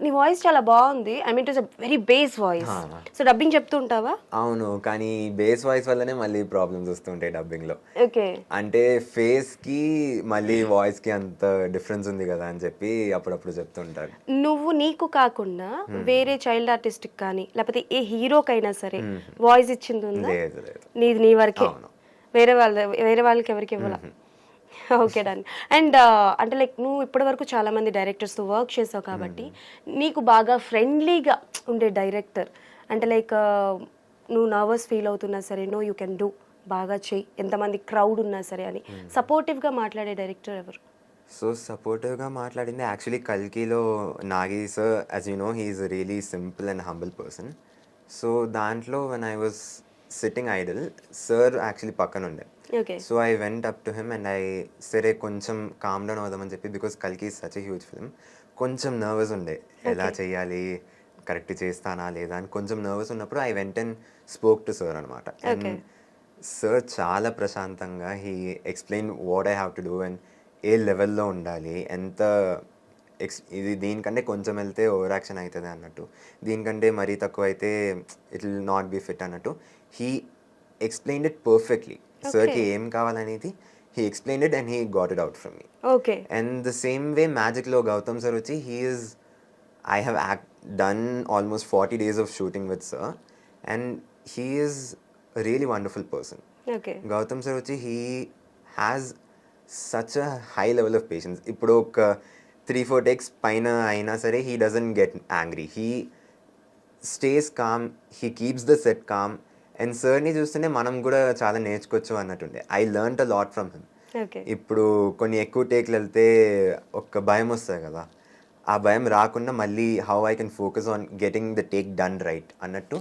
[SPEAKER 1] నీ వాయిస్ చాలా బాగుంది. I mean it's very base voice. So dubbing చెప్తూ ఉంటావా?
[SPEAKER 2] అవును, కానీ బేస్ వాయిస్ వల్లనే మళ్ళీ ప్రాబ్లమ్స్ వస్తుంటాయి డబ్బింగ్ లో.
[SPEAKER 1] ఓకే,
[SPEAKER 2] అంటే ఫేస్ కి మళ్ళీ వాయిస్ కి అంత డిఫరెన్స్ ఉంది కదా అని చెప్పి అప్పుడప్పుడు చెప్తుంటారు.
[SPEAKER 1] నువ్వు నీకు కాకుండా వేరే చైల్డ్ ఆర్టిస్ట్ కానీ లేకపోతే ఏ హీరోకైనా సరే వాయిస్ ఇచ్చింది ఉందా?
[SPEAKER 2] లేదు లేదు,
[SPEAKER 1] నీది నీ వరకే,
[SPEAKER 2] అవును.
[SPEAKER 1] వేరే వాళ్ళకి ఎవరికి ఇవ్వాల? Okay, done. అండ్ అంటే లైక్ నువ్వు ఇప్పటి వరకు చాలా మంది డైరెక్టర్స్తో వర్క్ చేసావు కాబట్టి నీకు బాగా ఫ్రెండ్లీగా ఉండే డైరెక్టర్ అంటే లైక్ నువ్వు నర్వస్ ఫీల్ అవుతున్నా సరే నో యూ కెన్ డూ, బాగా చెయ్యి, ఎంతమంది క్రౌడ్ ఉన్నా సరే అని సపోర్టివ్గా మాట్లాడే డైరెక్టర్ ఎవరు?
[SPEAKER 2] సో సపోర్టివ్గా మాట్లాడింది యాక్చువల్లీ కల్కిలో Nagi sir. As you know, he is really simple and humble person. So దాంట్లో when I was sitting idle, sir actually పక్కన ఉండే.
[SPEAKER 1] Okay,
[SPEAKER 2] so I went up to him and I సరే కొంచెం calm down అవుదామని చెప్పి, because కల్కి is such a huge film, కొంచెం nervous ఉండే, ఎలా చేయాలి, కరెక్ట్ చేస్తానా లేదా అని కొంచెం నర్వస్ ఉన్నప్పుడు I went and spoke to sir అనమాట. అండ్ సార్ చాలా ప్రశాంతంగా he explain what I have to do and ఏ లెవెల్లో ఉండాలి, ఎంత ఇది దీనికంటే కొంచెం వెళ్తే ఓవర్ యాక్షన్ అవుతుంది అన్నట్టు, దీనికంటే మరీ తక్కువ అయితే it will not be fit అన్నట్టు హీ ఎక్స్ప్లెయిన్డ్ ఇట్ పర్ఫెక్ట్లీ. సార్కి ఏం కావాలనేది he explained it and he got it out from me.
[SPEAKER 1] Okay.
[SPEAKER 2] And the same way మ్యాజిక్లో గౌతమ్ సార్ వచ్చి I have done almost 40 days of shooting with sir, and he is a really wonderful person.
[SPEAKER 1] Okay.
[SPEAKER 2] Gautam sir వచ్చి he has such a high level of patience. ఇప్పుడు ఒక 3-4 takes పైన అయినా సరే he doesn't get angry. He stays calm, he keeps the set calm, and sirని చూస్తుంటే మనం కూడా చాలా నేర్చుకోవచ్చు అన్నట్టుండే. I learnt a lot from him.
[SPEAKER 1] Okay.
[SPEAKER 2] ఇప్పుడు కొన్ని ఎక్కువ టేక్లు వెళ్తే ఒక భయం వస్తుంది కదా, ఆ భయం రాకుండా మళ్ళీ how I can focus on getting the take done right అన్నట్టు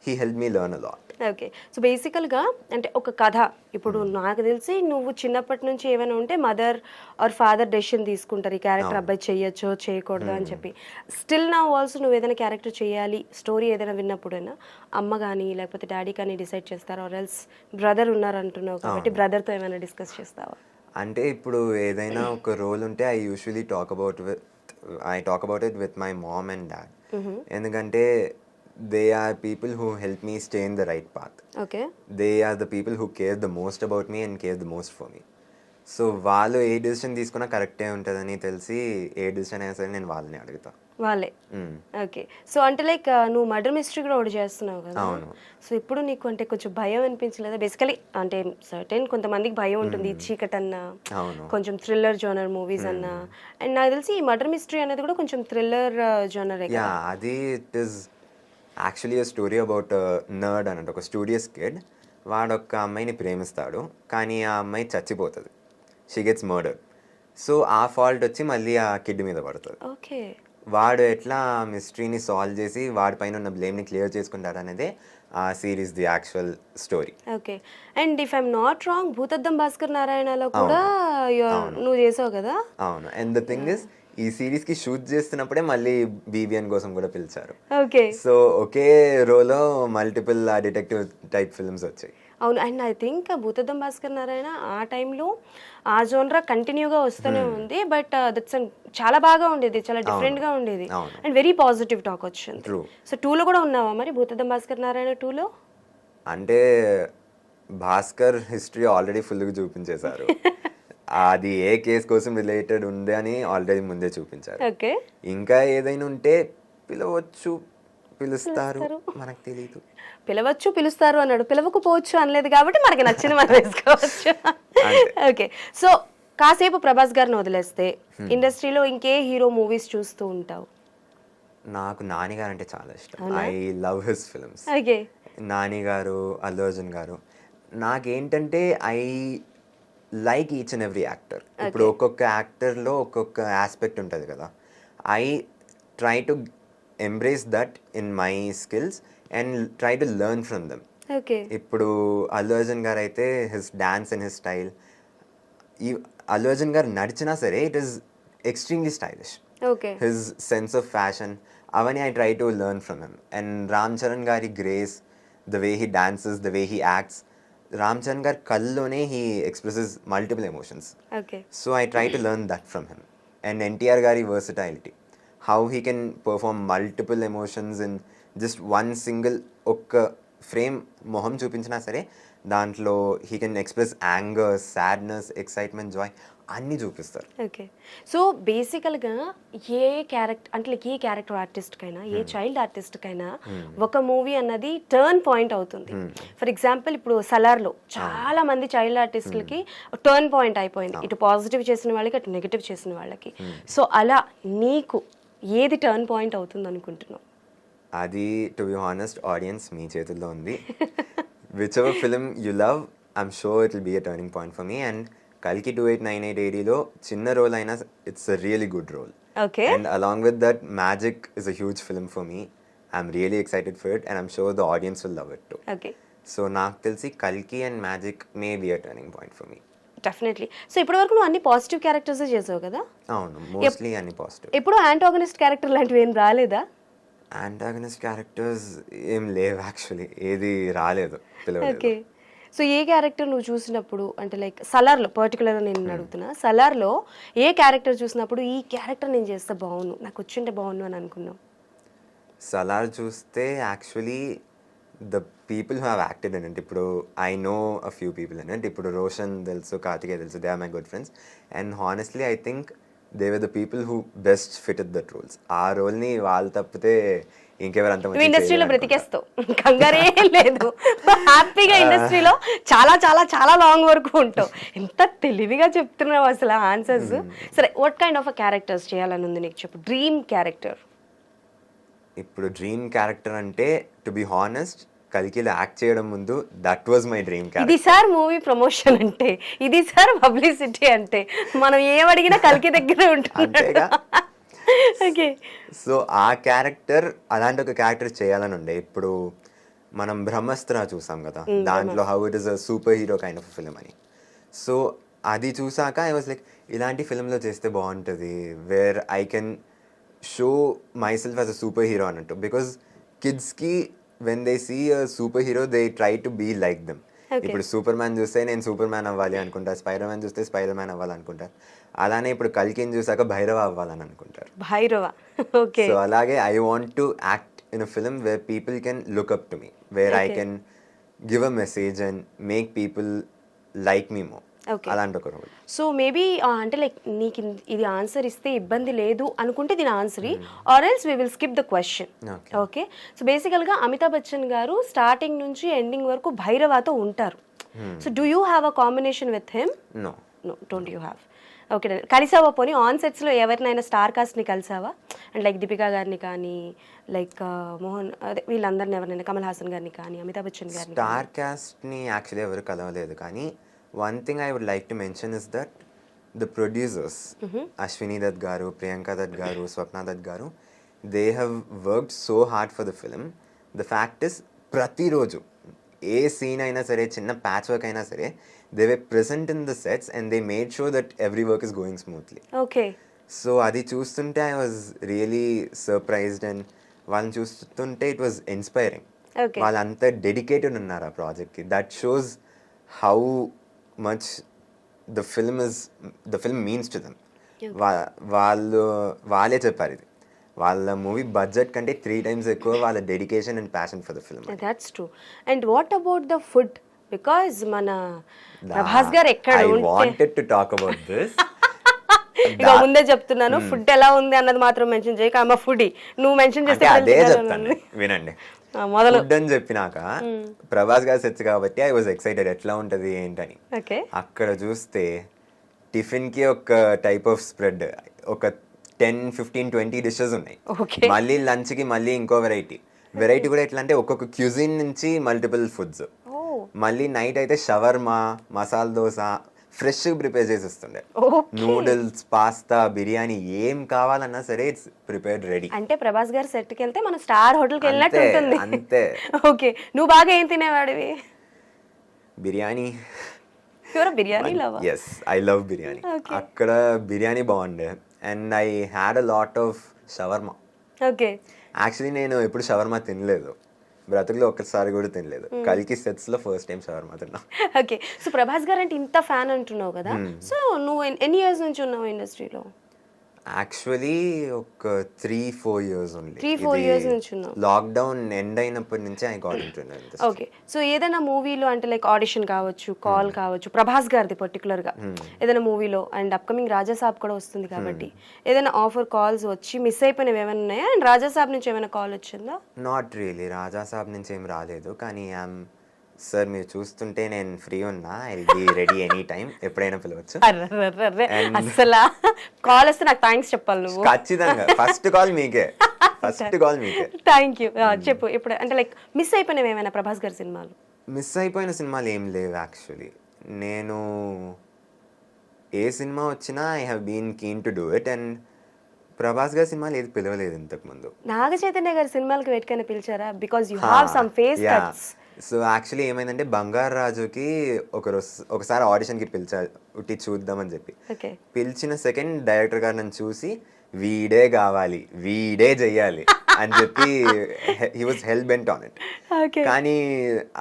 [SPEAKER 2] he help me learn a lot.
[SPEAKER 1] Okay. So బేసికల్గా అంటే ఒక కథ ఇప్పుడు నాకు తెలిసి నువ్వు చిన్నప్పటి నుంచి ఏమైనా ఉంటే మదర్ ఆర్ ఫాదర్ డెసిషన్ తీసుకుంటారు, ఈ క్యారెక్టర్ అబ్బాయి చేయొచ్చో చేయకూడదు అని చెప్పి. స్టిల్ నా ఆల్సో నువ్వు ఏదైనా క్యారెక్టర్ చేయాలి స్టోరీ ఏదైనా విన్నప్పుడైనా అమ్మ కానీ లేకపోతే డాడీ కానీ డిసైడ్ చేస్తారా, ఆర్ ఎల్స్ బ్రదర్ ఉన్నారు అంటున్నావు కాబట్టి బ్రదర్తో ఏమైనా డిస్కస్ చేస్తావా?
[SPEAKER 2] అంటే ఇప్పుడు ఏదైనా ఒక రోల్ ఉంటే I usually talk about it with my mom and dad. ఎందుకంటే they are people who help me stay in the right path.
[SPEAKER 1] Okay.
[SPEAKER 2] They are the people who care the most about me and care the most for me. So వాళ్ళు ఏ decision తీసుకున్నా కరెక్టే ఉంటుందని తెలిసి ఏ decision అయినా సరే నేను వాళ్ళని అడుగుతా.
[SPEAKER 1] వాళ్ళే. ఓకే. సో అంటే లైక్ నువ్వు మర్డర్ మిస్టరీ కూడా ఒకటి చేస్తున్నావు కదా.
[SPEAKER 2] అవును.
[SPEAKER 1] సో ఇప్పుడు నీకు అంటే కొంచెం భయం అనిపించలేదా? బేసికలీ అంటే సర్టెన్ కొంతమందికి భయం ఉంటుంది, చీకట్ అన్న, కొంచెం థ్రిల్లర్ జోనర్ మూవీస్ అన్న, అండ్ నాకు తెలిసి ఈ మర్డర్ మిస్టరీ అనేది కూడా కొంచెం థ్రిల్లర్ జోనర్.
[SPEAKER 2] యా, అది it is actually a story about nerd అన్నట్టు. ఒక స్టూడియస్ కిడ్, వాడు ఒక అమ్మాయిని ప్రేమిస్తాడు కానీ ఆ అమ్మాయి చచ్చిపోతుంది, షీ గెట్స్ మర్డర్. సో ఆ ఫాల్ట్ వచ్చి మళ్ళీ ఆ కిడ్ మీద పడుతుంది.
[SPEAKER 1] ఓకే.
[SPEAKER 2] వాడు ఎట్లా ఆ మిస్టరీని సాల్వ్ చేసి వాడి పైన ఉన్న బ్లేమ్ని క్లియర్ చేసుకుంటాడు అనేది ఆ series the actual story.
[SPEAKER 1] Okay. And if I'm not wrong Bhoothaddam Bhaskar నారాయణలో కూడా నువ్వు చేసావు కదా.
[SPEAKER 2] అవును. అండ్ ద థింగ్ ఇస్ ఈ సిరీస్ కి షూట్ చేస్తున్నప్పుడే మళ్ళీ బీబీఎన్ కోసం కూడా పిలిచారు.
[SPEAKER 1] ఓకే.
[SPEAKER 2] సో ఒకే రోలో మల్టిపుల్ డిటెక్టివ్ టైప్ ఫిల్మ్స్ వచ్చాయి.
[SPEAKER 1] అవును. And I think Bhoothaddam Bhaskar Narayana ఆ టైంలో ఆ జోనరా కంటిన్యూగా వస్తూనే ఉంది, బట్ దట్స్ చాలా బాగా ఉండేది, చాలా డిఫరెంట్గా ఉండేది అండ్ వెరీ పాజిటివ్ టాక్ వచ్చింది. సో 2లో కూడా ఉన్నావా మరి భూతద్దం భాస్కర్ నారాయణ 2లో?
[SPEAKER 2] అంటే భాస్కర్ హిస్టరీ ఆల్రెడీ ఫుల్గా చూపించేశారు. అది ఏ కేసు కోసం రిలేటెడ్ ఉంది అని ఆల్రెడీ ముందే చూపించారు.
[SPEAKER 1] ఓకే.
[SPEAKER 2] ఇంకా ఏదైనా ఉంటే పిలవచ్చు, పిలుస్తారు, మనకు తెలియదు.
[SPEAKER 1] పిలవచ్చు, పిలుస్తారు అన్నాడు, పిలవకపోవచ్చు అనలేదు కాబట్టి మనకి నచ్చిన మనం వేసుకోవచ్చు. ఓకే. సో కాసేపు ప్రభాస్ గారిని వదిలేస్తే ఇండస్ట్రీలో ఇంకే హీరో మూవీస్ చూస్తూ ఉంటావు?
[SPEAKER 2] నాకు నాని గారు అంటే చాలా ఇష్టం. I love his films.
[SPEAKER 1] Okay.
[SPEAKER 2] Nani గారు, అల్లు అర్జున్ గారు. నాకేంటంటే I like each and every actor. ఇప్పుడు ఒక్కొక్క యాక్టర్లో ఒక్కొక్క ఆస్పెక్ట్ ఉంటుంది కదా, I try to embrace that in my skills and try to learn from them.
[SPEAKER 1] Okay.
[SPEAKER 2] ఇప్పుడు అల్లు అర్జున్ గారు అయితే his dance and his style, ఈ అల్లు అర్జున్ గారు నడిచినా సరే it is extremely stylish.
[SPEAKER 1] Okay.
[SPEAKER 2] His sense of fashion, అవన్నీ I try to learn from him. And Ram Charan garu grace, the way he dances, the way he acts. Ram Charan garu కళ్ళలోనే he expresses multiple emotions.
[SPEAKER 1] Okay.
[SPEAKER 2] So I try to learn that from him. And NTR garu versatility, how he can perform multiple emotions in just one single ఒక్క frame. మొహం చూపించినా సరే దాంట్లో he can express anger, sadness, excitement, joy అన్నీ చూపిస్తారు.
[SPEAKER 1] Okay. So బేసికల్గా ఏ character అంటే లైక్ ఏ క్యారెక్టర్ ఆర్టిస్ట్కైనా, ఏ చైల్డ్ ఆర్టిస్ట్కైనా ఒక మూవీ అన్నది టర్న్ పాయింట్ అవుతుంది. ఫర్ ఎగ్జాంపుల్ ఇప్పుడు సలార్లో చాలా మంది చైల్డ్ ఆర్టిస్టులకి టర్న్ పాయింట్ అయిపోయింది, ఇటు పాజిటివ్ చేసిన వాళ్ళకి అటు నెగిటివ్ చేసిన వాళ్ళకి. సో అలా నీకు ఏది టర్న్ పాయింట్ అవుతుంది అనుకుంటున్నావు?
[SPEAKER 2] అది టు బి హానెస్ట్ ఆడియన్స్ మీ చేతుల్లో ఉంది. Whichever film you love, I'm sure it will be a turning point for me. And కల్కి 2898 ADలో చిన్న రోల్ అయినా it's a really good role.
[SPEAKER 1] Okay.
[SPEAKER 2] And along with that Magic is a huge film for me. I'm really excited for it and I'm sure the audience will love it too.
[SPEAKER 1] Okay.
[SPEAKER 2] So నాకు తెలిసి కల్కి and magic may be a turning point for me.
[SPEAKER 1] Definitely. So ఇప్పటివరకు నువ్వు అన్ని positive characters చేసావు కదా?
[SPEAKER 2] అవును, mostly అన్ని పాజిటివ్.
[SPEAKER 1] ఎప్పుడు యాంటాగనిస్ట్ క్యారెక్టర్ లాంటివి ఏం రాలేదా?
[SPEAKER 2] యాంటాగనిస్ట్ క్యారెక్టర్స్ ఏం లేవు యాక్చువల్లీ, ఏది రాలేదు, పిలవలేదు.
[SPEAKER 1] ఓకే. సో ఏ క్యారెక్టర్ నువ్వు చూసినప్పుడు అంటే లైక్ సలార్లో పర్టికులర్గా నేను అడుగుతున్నా, సలార్లో ఏ క్యారెక్టర్ చూసినప్పుడు ఈ క్యారెక్టర్ నేను చేస్తే బాగుండు, నాకు వచ్చింటే బాగుండు అని అనుకున్నావు?
[SPEAKER 2] సలార్ చూస్తే actually the people who have acted in it, ఇప్పుడు I know a few people in it. ఇప్పుడు రోషన్ తెలుసు, కార్తికేయ తెలుసు, they are my good friends. And honestly I think they were the people who best fit that roles. ఆ రోల్ని వాళ్ళు తప్పితే ఇంకెవరు అంత
[SPEAKER 1] నువ్వు ఇండస్ట్రీలో బ్రతికేస్తావు, కంగారే లేదు, హ్యాపీగా ఇండస్ట్రీలో చాలా చాలా చాలా లాంగ్ వరకు ఉంటావు. ఎంత తెలివిగా చెప్తున్నావు అసలు ఆన్సర్స్. సరే, what kind of a characters చేయాలని ఉంది నీకు, చెప్పు డ్రీమ్ క్యారెక్టర్.
[SPEAKER 2] ఇప్పుడు డ్రీమ్ క్యారెక్టర్ అంటే టు బి హానెస్ట్ కల్కిలో యాక్ట్ చేయడం ముందు దట్ వాజ్ మై డ్రీమ్
[SPEAKER 1] ఇది
[SPEAKER 2] క్యారెక్టర్.
[SPEAKER 1] సార్ మూవీ ప్రమోషన్ అంటే, ఇది సార్ పబ్లిసిటీ అంటే, మనం ఏమడిగినా కల్కి దగ్గర ఉంటుంది.
[SPEAKER 2] అంతేగా.
[SPEAKER 1] ఓకే.
[SPEAKER 2] సో ఆ క్యారెక్టర్, అలాంటి ఒక క్యారెక్టర్ చేయాలని ఉండే. ఇప్పుడు మనం బ్రహ్మాస్త్ర చూసాం కదా, దాంట్లో how it is a superhero kind of film అని. సో అది చూసాక ఐ వాజ్ లైక్ ఇలాంటి ఫిల్మ్లో చేస్తే బాగుంటుంది, where I can show myself as a superhero అన్నట్టు. బికాజ్ కిడ్స్కి when they see a superhero they try to be like them. ఇప్పుడు సూపర్ మ్యాన్ చూస్తే నేను సూపర్ మ్యాన్ అవ్వాలి అనుకుంటారు, స్పైడర్ మ్యాన్ చూస్తే స్పైడర్ మ్యాన్ అవ్వాలనుకుంటారు, అలానే ఇప్పుడు కల్కిని చూసాక భైరవ అవ్వాలని అనుకుంటారు.
[SPEAKER 1] భైరవ, ఓకే.
[SPEAKER 2] సో అలాగే I want to act in a film where people can look up to me, wear I can give a message and make people like me more. అలాంటి ఒక రోల్.
[SPEAKER 1] సో మేబీ అంటే like నీకు ఇది answer ఇస్తే ఇబ్బంది లేదు అనుకుంటే దీని answer, or else we will skip the question. Okay. So బేసికల్గా అమితాబ్ బచ్చన్ గారు స్టార్టింగ్ నుంచి ఎండింగ్ వరకు భైరవాతో ఉంటారు. So do you have a combination with him?
[SPEAKER 2] No,
[SPEAKER 1] don't you have. Okay. కలిసావా పోనీ ఆన్ సెట్స్లో ఎవరినైనా స్టార్ కాస్ట్ని కలిసావా? అండ్ లైక్ దీపికా గారిని కానీ, లైక్ మోహన్, అదే వీళ్ళందరిని ఎవరైనా, కమల్ హాసన్ గారిని కానీ, అమితాబ్ బచ్చన్ గారిని?
[SPEAKER 2] స్టార్ కాస్ట్ని యాక్చువల్లీ ఎవరు కలవలేదు, కానీ one thing I would like to mention is that the producers, Ashwini Dutt garu, Priyanka Dutt garu, Swapna Dutt garu, they have worked so hard for the film. The fact is, prati roju, ఏ scene అయినా సరే, చిన్న patch work అయినా సరే, they were present in the sets and they made sure that every work is going smoothly.
[SPEAKER 1] Okay.
[SPEAKER 2] So అది చూస్తుంటే I was really surprised and వాళ్ళని చూస్తుంటే it was inspiring. వాళ్ళంతా డెడికేటెడ్ ఉన్నారు ఆ ప్రాజెక్ట్కి. That shows how much the film means to them. వాళ్ళే చెప్పారు ఇది, వాళ్ళ మూవీ బడ్జెట్ కంటే 3 times ఎక్కువ వాళ్ళ dedication and passion for the film.
[SPEAKER 1] That's true. And what about the food? Because మన ప్రభాస్ గారు ఎక్కడ
[SPEAKER 2] I wanted to talk about this.
[SPEAKER 1] ఇక ముందే చెప్తున్నాను, ఫుడ్ ఎలా ఉంది అన్నది మాత్రం మెన్షన్ చేయక, అమ్మ ఫుడ్ నువ్వు మెన్షన్ చేస్తే
[SPEAKER 2] అదే చెప్తాను, వినండి.
[SPEAKER 1] మొదలు
[SPEAKER 2] ఫుడ్ అని చెప్పినాక ప్రభాస్ గారు సెట్స్ కాబట్టి ఐ వాజ్ ఎక్సైటెడ్ ఎట్లా ఉంటది ఏంటని. అక్కడ చూస్తే టిఫిన్ కి ఒక టైప్ ఆఫ్ స్ప్రెడ్, ఒక 10, 15, 20 డిషెస్ ఉన్నాయి. మళ్ళీ లంచ్ కి మళ్ళీ ఇంకో వెరైటీ కూడా ఎట్లా అంటే ఒక్కొక్క క్యూజిన్ నుంచి మల్టిపుల్ ఫుడ్స్. మళ్ళీ నైట్ అయితే shawarma, masala dosa fresh prepare చేసి ఇస్తుండే. నూడిల్స్, పాస్తా, బిర్యానీ ఏం కావాలన్నా సరే ఇట్స్ ప్రిపేర్డ్ రెడీ.
[SPEAKER 1] అంటే ప్రభాస్ గారు సెట్కి వెళ్తే మన స్టార్ హోటల్కి వెళ్ళినట్టు ఉంటుంది.
[SPEAKER 2] అంతే.
[SPEAKER 1] ఓకే. నువ్వు బాగా ఏం తినేవాడివి?
[SPEAKER 2] Biryani.
[SPEAKER 1] Biryani love?
[SPEAKER 2] Yes, I love biryani. అక్కడ బిర్యానీ బాగుండే and I had a lot of shawarma.
[SPEAKER 1] Okay.
[SPEAKER 2] Actually నేను ఎప్పుడు షవర్మా తినలేదు, బ్రతుకులో ఒక్కసారి కూడా తినలేదు. కల్కి సెట్స్ లో ఫస్ట్ టైం షవర్మా తిన్నా.
[SPEAKER 1] ఓకే. సో ప్రభాస్ గారు అంటే ఇంత ఫ్యాన్ అంటున్నావు కదా, సో నువ్వు ఎన్ని ఇయర్స్ నుంచి ఉన్నావు ఇండస్ట్రీలో?
[SPEAKER 2] యాక్చువల్లీ ఒక 3-4 years ఓన్లీ.
[SPEAKER 1] 3-4 years నుంచి ఉన్నావు.
[SPEAKER 2] లాక్డౌన్ ఎండ్ అయినప్పటి నుంచి I got into industry.
[SPEAKER 1] Okay. So ఏదైనా మూవీలో అంటే లైక్ ఆడిషన్ కావచ్చు, కాల్ కావచ్చు, ప్రభాస్ గారిది పర్టికులర్గా ఏదైనా మూవీలో, అండ్ అప్కమింగ్ రాజాసాబ్ కూడా వస్తుంది కాబట్టి ఏదైనా ఆఫర్ కాల్స్ వచ్చి మిస్ అయిపోయినవి ఏమైనా ఉన్నాయా? అండ్ రాజాసాబ్ నుంచి ఏమైనా కాల్ వచ్చిందా?
[SPEAKER 2] నాట్ రియలీ, రాజాసాబ్ నుంచి ఏం రాలేదు. కానీ సార్ మీరు చూస్తుంటే నేను ఫ్రీ ఉన్నా, I will be ready any time, ఎప్పుడైనా పిలవచ్చు.
[SPEAKER 1] అసలు కాల్ వస్తే నాకు థ్యాంక్స్ చెప్పాలి నువ్వు.
[SPEAKER 2] ఖచ్చితంగా ఫస్ట్ కాల్ మీకే.
[SPEAKER 1] Thank you. చెప్పు ఇప్పుడు అంటే లైక్ మిస్ అయిపోయినవి ఏమైనా ప్రభాస్ గారి సినిమాలు?
[SPEAKER 2] మిస్ అయిపోయిన సినిమాలు ఏం లేవు యాక్చువల్లీ. నేను ఏ సినిమా వచ్చినా I have been keen to do it. And Prabhas గారి సినిమాలు ఏది పిలవలేదు ఇంతకు ముందు.
[SPEAKER 1] నాగ చైతన్య గారి సినిమాలకు వెయిట్కైనా పిలిచారా? Because you have some face cuts.
[SPEAKER 2] So actually ఏమైందంటే బంగారు రాజుకి ఒకసారి ఆడిషన్కి పిలిచారు, ఉట్టి చూద్దామని చెప్పి. పిలిచిన సెకండ్ డైరెక్టర్ గారు నన్ను చూసి వీడే కావాలి, వీడే చెయ్యాలి అని చెప్పి he was hell bent on it.
[SPEAKER 1] Okay
[SPEAKER 2] కానీ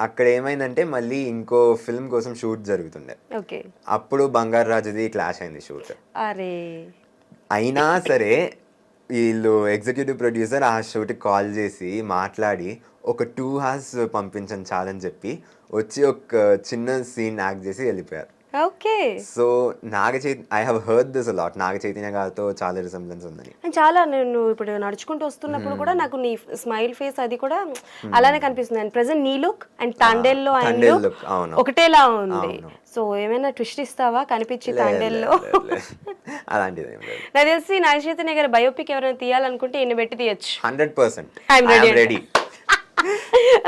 [SPEAKER 2] అక్కడ ఏమైందంటే మళ్ళీ ఇంకో ఫిల్మ్ కోసం షూట్ జరుగుతుండే.
[SPEAKER 1] ఓకే
[SPEAKER 2] అప్పుడు బంగారు రాజుది క్లాష్ అయింది షూట్.
[SPEAKER 1] అరే
[SPEAKER 2] అయినా సరే వీళ్ళు ఎగ్జిక్యూటివ్ ప్రొడ్యూసర్ ఆ షూట్కి కాల్ చేసి మాట్లాడి ఒక 2 hours పంపించండి చాలని చెప్పి వచ్చి ఒక చిన్న సీన్ యాక్ట్ చేసి వెళ్ళిపోయారు.
[SPEAKER 1] Okay
[SPEAKER 2] so I have heard this a lot, Naga Chaitanya గారితో చాలా రిసెంబ్లెన్స్ ఉందని.
[SPEAKER 1] చాలా నేను ఇప్పుడు నడుచుకుంటూ వస్తున్నప్పుడు కూడా నాకు నీ స్మైల్ ఫేస్ అది కూడా అలానే కనిపిస్తుంది. అండ్ ప్రెసెంట్ నీ లుక్ అండ్ తాండేల్లో ఆయన
[SPEAKER 2] తాండేల్
[SPEAKER 1] లుక్
[SPEAKER 2] look, అవును.
[SPEAKER 1] ఒకటేలా ఉంది.
[SPEAKER 2] అవును.
[SPEAKER 1] సో ఏమైనా ట్విస్ట్ ఇస్తావా కనిపించి తాండేల్లో?
[SPEAKER 2] అలాంటిది ఏం లేదు.
[SPEAKER 1] నాకు తెలిసి నాగ చైతన్య గారి బయోపిక్ ఎవరైనా తీయాలనుకుంటే ఈయన పెట్టి తీయచ్చు.
[SPEAKER 2] 100%
[SPEAKER 1] I'm ready.
[SPEAKER 2] Ready.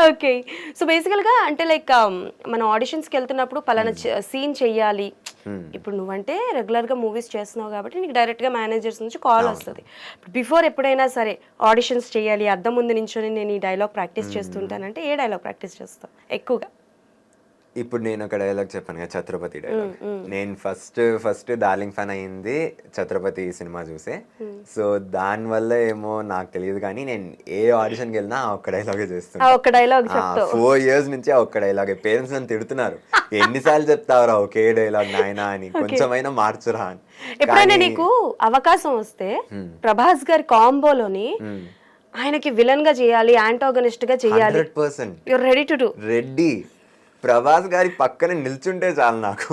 [SPEAKER 1] Okay so బేసికల్గా అంటే లైక్ మనం ఆడిషన్స్కి వెళ్తున్నప్పుడు పలానా సీన్ చెయ్యాలి. ఇప్పుడు నువ్వంటే రెగ్యులర్గా మూవీస్ చేస్తున్నావు కాబట్టి నీకు డైరెక్ట్గా మేనేజర్స్ నుంచి కాల్ వస్తుంది. బిఫోర్ ఎప్పుడైనా సరే ఆడిషన్స్ చేయాలి, అద్దం ముందు నించొని నేను ఈ డైలాగ్ ప్రాక్టీస్ చేస్తుంటానంటే ఏ డైలాగ్ ప్రాక్టీస్ చేస్తావు ఎక్కువగా?
[SPEAKER 2] ఇప్పుడు నేను ఒక డైలాగ్ చెప్పాను కదా, ఛత్రపతి డైలాగ్. నేను ఫస్ట్ డార్లింగ్ ఫ్యాన్ అయ్యింది ఛత్రపతి సినిమా చూసే. సో దానివల్ల ఏమో నాకు తెలియదు కానీ నేను ఏ ఆడిషన్కి వెళ్ళినా ఆ ఒక్క డైలాగే చేస్తాను.
[SPEAKER 1] ఒక్క డైలాగ్
[SPEAKER 2] 4 years నుంచి ఆ ఒక్క డైలాగే. పేరెంట్స్ నన్ను తిడుతున్నారు, ఎన్నిసార్లు చెప్తావురా ఒకే డైలాగ్ నాయనా అని, కొంచెమైనా మార్చురా అని.
[SPEAKER 1] ఎప్పుడైనా నీకు అవకాశం వస్తే ప్రభాస్ గారి కాంబోలోని ఆయనకి విలన్ గా చేయాలి, యాంటాగనిస్ట్ గా చేయాలి,
[SPEAKER 2] 100%
[SPEAKER 1] your ready to do?
[SPEAKER 2] Reddy. Prabhas గారి పక్కన నిల్చుంటే చాలు నాకు,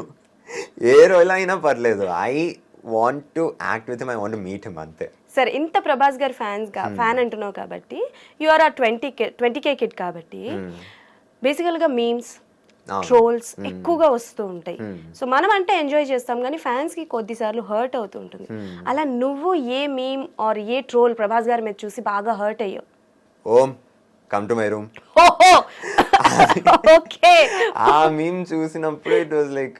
[SPEAKER 2] ఏ రోల్ అయినా పర్లేదు. I want to act with him, I want to meet him, అంతే.
[SPEAKER 1] సరే ఇంత ప్రభాస్ గారి ఫ్యాన్ అంటున్నావు కాబట్టి యు ఆర్ ఆ 20K కిడ్ కాబట్టి బేసికల్గా మీమ్స్ ట్రోల్స్ ఎక్కువగా వస్తూ ఉంటాయి. సో మనం అంటే ఎంజాయ్ చేస్తాం కానీ ఫ్యాన్స్ కి కొద్దిసార్లు హర్ట్ అవుతూ ఉంటుంది. అలా నువ్వు ఏ మీమ్ ఆర్ ఏ ట్రోల్ ప్రభాస్ గారి మీద చూసి బాగా హర్ట్ అయ్యావు?
[SPEAKER 2] ఓం come to my room,
[SPEAKER 1] okay
[SPEAKER 2] ఆ మీమ్ చూసినప్పుడు ఇట్ వాజ్ లైక్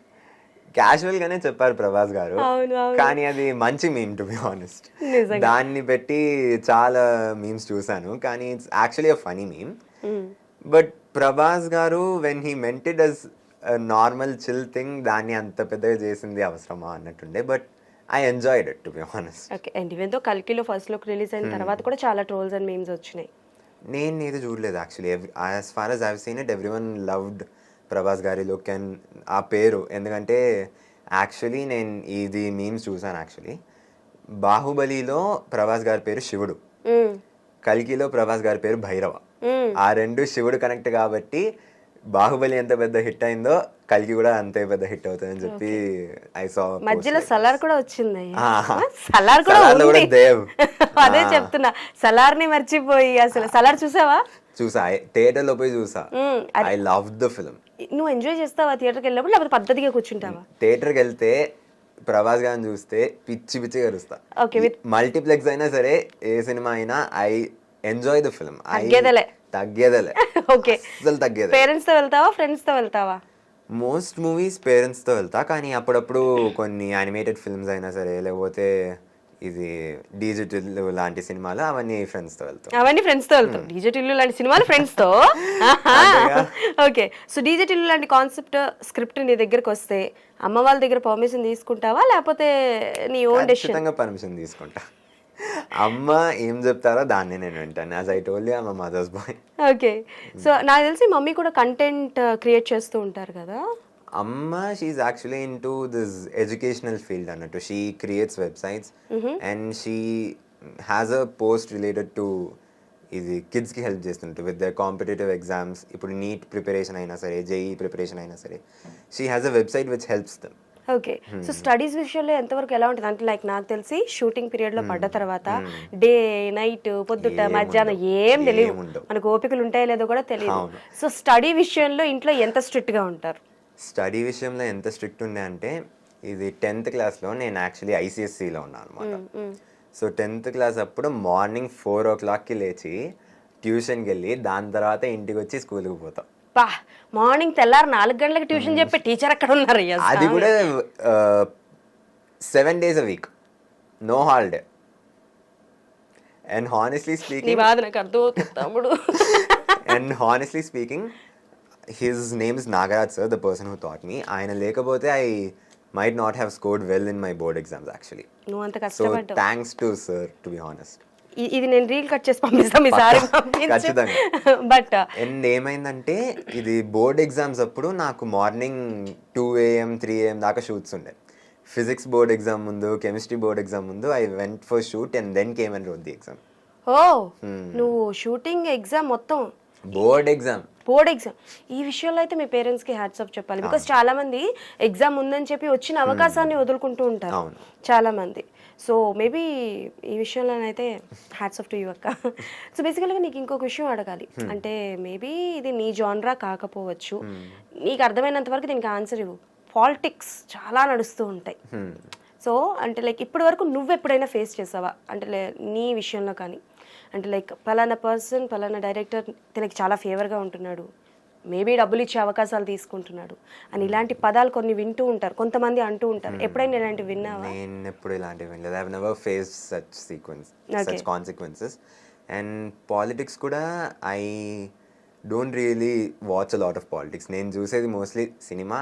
[SPEAKER 2] క్యాజువల్ గానే చెప్పారు ప్రభాస్ గారు, కానీ అది మంచి మీమ్ టు బి ఆనెస్ట్. దాన్ని పెట్టి చాలా మీమ్స్ చూసాను కానీ it's actually a funny meme. But Prabhas garu when he meant it as normal chill thing, దాన్ని అంత పెద్దగా చేసింది అవసరమా అన్నట్టుండే. But I enjoyed it to be honest.
[SPEAKER 1] Okay and even though కల్కిలో ఫస్ట్ లుక్ రిలీజ్ అయిన తర్వాత కూడా చాలా ట్రోల్స్ అండ్ మీమ్స్ వచ్చినాయి.
[SPEAKER 2] నేను ఏది చూడలేదు actually. As far as I've seen it everyone loved Prabhas గారి లుక్ అండ్ ఆ పేరు. ఎందుకంటే యాక్చువల్లీ నేను ఇది మీమ్స్ చూసాను యాక్చువల్లీ. బాహుబలిలో ప్రభాస్ గారి పేరు శివుడు, కల్కిలో ప్రభాస్ గారి పేరు భైరవ. ఆ రెండు శివుడు కనెక్ట్ కాబట్టి బాహుబలి ఎంత పెద్ద హిట్ అయిందో కల్కి కూడా అంతే పెద్ద హిట్ అవుతుందని చెప్పి ఐ సా.
[SPEAKER 1] మధ్యలో సలార్ కూడా వచ్చింది. సలార్ కూడా ఉంది.
[SPEAKER 2] దేవ్
[SPEAKER 1] అదే చెప్తున్నా, సలార్ ని మర్చిపోయి. అసలు సలార్ చూసావా?
[SPEAKER 2] చూసా, థియేటర్ లో పోయి చూసా. I love the film.
[SPEAKER 1] నువ్వు ఎంజాయ్ చేస్తావా థియేటర్కి వెళ్ళినప్పుడు, లేకపోతే పద్ధతిగా కూర్చుంటావా?
[SPEAKER 2] థియేటర్కి వెళ్తే ప్రభాస్ గారిని చూస్తే పిచ్చి పిచ్చి కరుస్తా. మల్టీప్లెక్స్ అయినా సరే ఏ సినిమా అయినా ఐ ఎంజాయ్ ద ఫిల్మ్. తగ్గేదలే.
[SPEAKER 1] ఓకే
[SPEAKER 2] అసలు తగ్గేది.
[SPEAKER 1] పేరెంట్స్ తో వెళ్తావా ఫ్రెండ్స్ తో వెళ్తావా?
[SPEAKER 2] మోస్ట్ మూవీస్ పేరెంట్స్ తో వెళ్తా, కానీ అప్పుడప్పుడు కొన్ని యానిమేటెడ్ ఫిల్మ్స్ అయినా సరే లేకపోతే ఇది డిజిటల్ లాంటి సినిమాలు అవన్నీ ఫ్రెండ్స్ తో వెళ్తాం.
[SPEAKER 1] అవన్నీ ఫ్రెండ్స్ తో వెళ్తాం. డిజిటల్ లాంటి సినిమాలు ఫ్రెండ్స్ తో. ఓకే సో డిజిటల్ లాంటి కాన్సెప్ట్ స్క్రిప్ట్ నీ దగ్గరకు వస్తే అమ్మ వాళ్ళ దగ్గర పర్మిషన్ తీసుకుంటావా లేకపోతే నీ ఓన్ డెసిషన్?
[SPEAKER 2] ఖచ్చితంగా పర్మిషన్ తీసుకుంటా. అమ్మ ఏం చెప్తారో దాన్ని నేను వింటాను. As I told you, I am mother's boy.
[SPEAKER 1] Okay so నాకు తెలిసి మమ్మీ కూడా కంటెంట్ క్రియేట్ చేస్తూ ఉంటారు కదా?
[SPEAKER 2] అమ్మ she is actually into this educational field అన్నట్టు. She creates websites and she has a post related to ఇది కిడ్స్కి హెల్ప్ చేస్తుంటారు విత్ ద కాంపిటేటివ్ ఎగ్జామ్స్. ఇప్పుడు నీట్ ప్రిపరేషన్ అయినా సరే, జేఈ ప్రిపరేషన్ అయినా సరే, she has a website which helps them.
[SPEAKER 1] Okay so studies విషయంలో ఎంతవరకు ఎలా ఉంటుంది? అంటే లైక్ నాకు తెలిసి షూటింగ్ పీరియడ్ లో పడ్డ తర్వాత డే నైట్ పొద్దుట మధ్యాహ్నం ఏం తెలియదు, మనకు ఓపికలు ఉంటాయో లేదో కూడా తెలియదు. సో స్టడీ విషయంలో ఇంట్లో ఎంత స్ట్రిక్ట్ గా ఉంటారు?
[SPEAKER 2] స్టడీ విషయంలో ఎంత స్ట్రిక్ట్ ఉండే అంటే, ఇది 10th క్లాస్లో నేను యాక్చువల్లీ ఐసిఎస్సిలో ఉన్నాను అనమాట. సో 10th క్లాస్ అప్పుడు మార్నింగ్ 4 o'clockకి లేచి ట్యూషన్కి వెళ్ళి దాని తర్వాత ఇంటికి వచ్చి స్కూల్కి పోతాం.
[SPEAKER 1] మార్నింగ్ తెల్లారు 4 గంటలకు ట్యూషన్ చెప్పే టీచర్ అక్కడ ఉన్నారు.
[SPEAKER 2] అది కూడా 7 days a week, no holiday. And honestly speaking, and honestly speaking his name is Nagaraj sir, the person who taught me. ఆయన లేకపోతే I might not have scored well in my board exams actually.
[SPEAKER 1] నువ్వు అంత
[SPEAKER 2] So
[SPEAKER 1] కష్టపడ్డావు.
[SPEAKER 2] thanks to sir, to be honest.
[SPEAKER 1] ఇది నేను reel cut చేసి పంపిస్తాను ఈసారి
[SPEAKER 2] ఖచ్చితంగా.
[SPEAKER 1] బట్
[SPEAKER 2] అండ్ ఏమైందంటే ఇది బోర్డ్ ఎగ్జామ్స్ అప్పుడు నాకు మార్నింగ్ 2 AM 3 AM దాకా షూట్స్ ఉండే. ఫిజిక్స్ బోర్డ్ ఎగ్జామ్ ముందు, కెమిస్ట్రీ బోర్డ్ ఎగ్జామ్ ముందు I went for shoot and then came and wrote the exam.
[SPEAKER 1] ఓ నువ్వు షూటింగ్ ఎగ్జామ్ మొత్తం
[SPEAKER 2] బోర్డ్ ఎగ్జామ్
[SPEAKER 1] ఈ విషయంలో అయితే మీ పేరెంట్స్ కి హ్యాట్స్ ఆఫ్ చెప్పాలి. బికాస్ చాలా మంది ఎగ్జామ్ ఉందని చెప్పి వచ్చిన అవకాశాన్ని వదులుకుంటూ ఉంటారు చాలా మంది. సో మేబీ ఈ విషయంలోనైతే హ్యాట్స్ ఆఫ్ టు యూ అక్క. సో బేసికల్గా నీకు ఇంకొక విషయం అడగాలి. అంటే మేబీ ఇది నీ జాన్రా కాకపోవచ్చు, నీకు అర్థమైనంత వరకు దీనికి ఆన్సర్ ఇవ్వు. పాలిటిక్స్ చాలా నడుస్తూ ఉంటాయి. సో అంటే లైక్ ఇప్పటి వరకు నువ్వు ఎప్పుడైనా ఫేస్ చేసావా? అంటే నీ విషయంలో కానీ, అంటే లైక్ పలానా పర్సన్ పలానా డైరెక్టర్ తనకి చాలా ఫేవర్గా ఉంటున్నాడు, మేబీ డబ్బులు ఇచ్చే అవకాశాలు తీసుకుంటున్నాడు అని ఇలాంటి పదాలు కొన్ని వింటూ ఉంటారు, కొంతమంది అంటూ ఉంటారు. ఎప్పుడైనా ఇలాంటివి విన్నావా?
[SPEAKER 2] నేను ఎప్పుడు ఇలాంటివి వినలేదు. I have never face such consequences. And politics కూడా I don't really watch a lot of politics. నేను చూసేది మోస్ట్లీ సినిమా.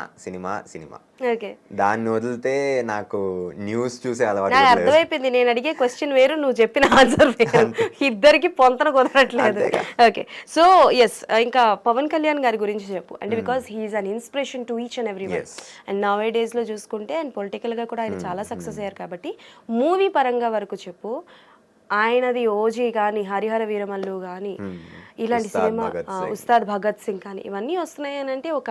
[SPEAKER 1] ఓకే,
[SPEAKER 2] దాన్ని వదిలితే నాకు న్యూస్ చూసే అలవాటు
[SPEAKER 1] నాకు
[SPEAKER 2] లేదు.
[SPEAKER 1] అర్థమైపోయింది. నేను అడిగే క్వశ్చన్ వేరు, నువ్వు చెప్పిన ఆన్సర్ వేరు, ఇద్దరికి పొంతన కుదరట్లేదు. ఓకే, సో ఎస్, ఇంకా పవన్ కళ్యాణ్ గారి గురించి చెప్పు. అంటే because he's an inspiration to each and every one. And nowadays లో చూసుకుంటే అండ్ పొలిటికల్ గా కూడా ఆయన చాలా సక్సెస్ అయ్యారు. కాబట్టి మూవీ పరంగా వరకు చెప్పు. ఆయనది ఓజీ కానీ, హరిహర వీరమల్లు కానీ, ఇలాంటి సినిమా ఉస్తాద్ భగత్ సింగ్ కానీ ఇవన్నీ వస్తున్నాయి అని అంటే ఒక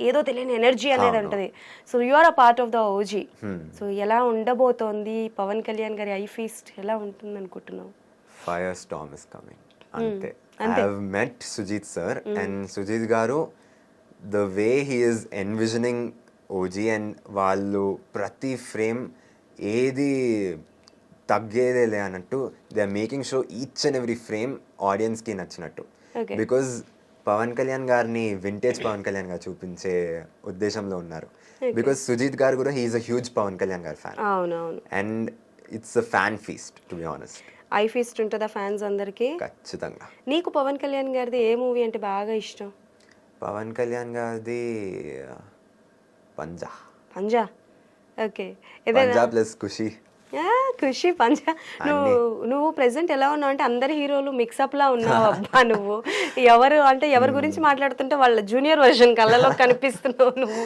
[SPEAKER 1] ఏదో తెలియని ఎనర్జీ అనేది ఉంటుంది. So you are a part of the OG. So ఎలా ఉండబోతోంది పవన్ కళ్యాణ్ గారి ఐ ఫీస్ట్, ఎలా ఉంటుంది అనుకుంటున్నావు?
[SPEAKER 2] Fire storm is coming. అంతే. I have met Sujeeth sir and Sujeeth garu the way he is envisioning OG and వాళ్ళు ప్రతి ఫ్రేమ్ ఏది తగ్గేదేలే అన్నట్టు they are making sure each and every frame ఆడియన్స్కి నచ్చినట్టు. బికాజ్ పవన్ కళ్యాణ్ గారిని వింటేజ్ పవన్ కళ్యాణ్ గారు చూపించే ఉద్దేశంలో ఉన్నారు. బికాజ్ సుజీత్ గారు కూడా he's a huge Pawan Kalyan గారి ఫ్యాన్.
[SPEAKER 1] అవునవును.
[SPEAKER 2] And it's a fan feast to be honest.
[SPEAKER 1] Eye feast ఉంటుందా ఫ్యాన్స్ అందరికి?
[SPEAKER 2] ఖచ్చితంగా.
[SPEAKER 1] నీకు పవన్ కళ్యాణ్ గారిది ఏ మూవీ అంటే బాగా ఇష్టం?
[SPEAKER 2] పవన్ కళ్యాణ్ గారిది పంజా.
[SPEAKER 1] ఓకే,
[SPEAKER 2] పంజా ప్లస్ ఖుషి.
[SPEAKER 1] ఖుషి, పంజా. నువ్వు ప్రెసెంట్ ఎలా ఉన్నావు అంటే అందరి హీరోలు మిక్సప్ లా ఉన్నావు అబ్బా. నువ్వు ఎవరి గురించి మాట్లాడుతుంటే వాళ్ళ జూనియర్ వర్షన్ కళ్ళలో కనిపిస్తున్నావు నువ్వు.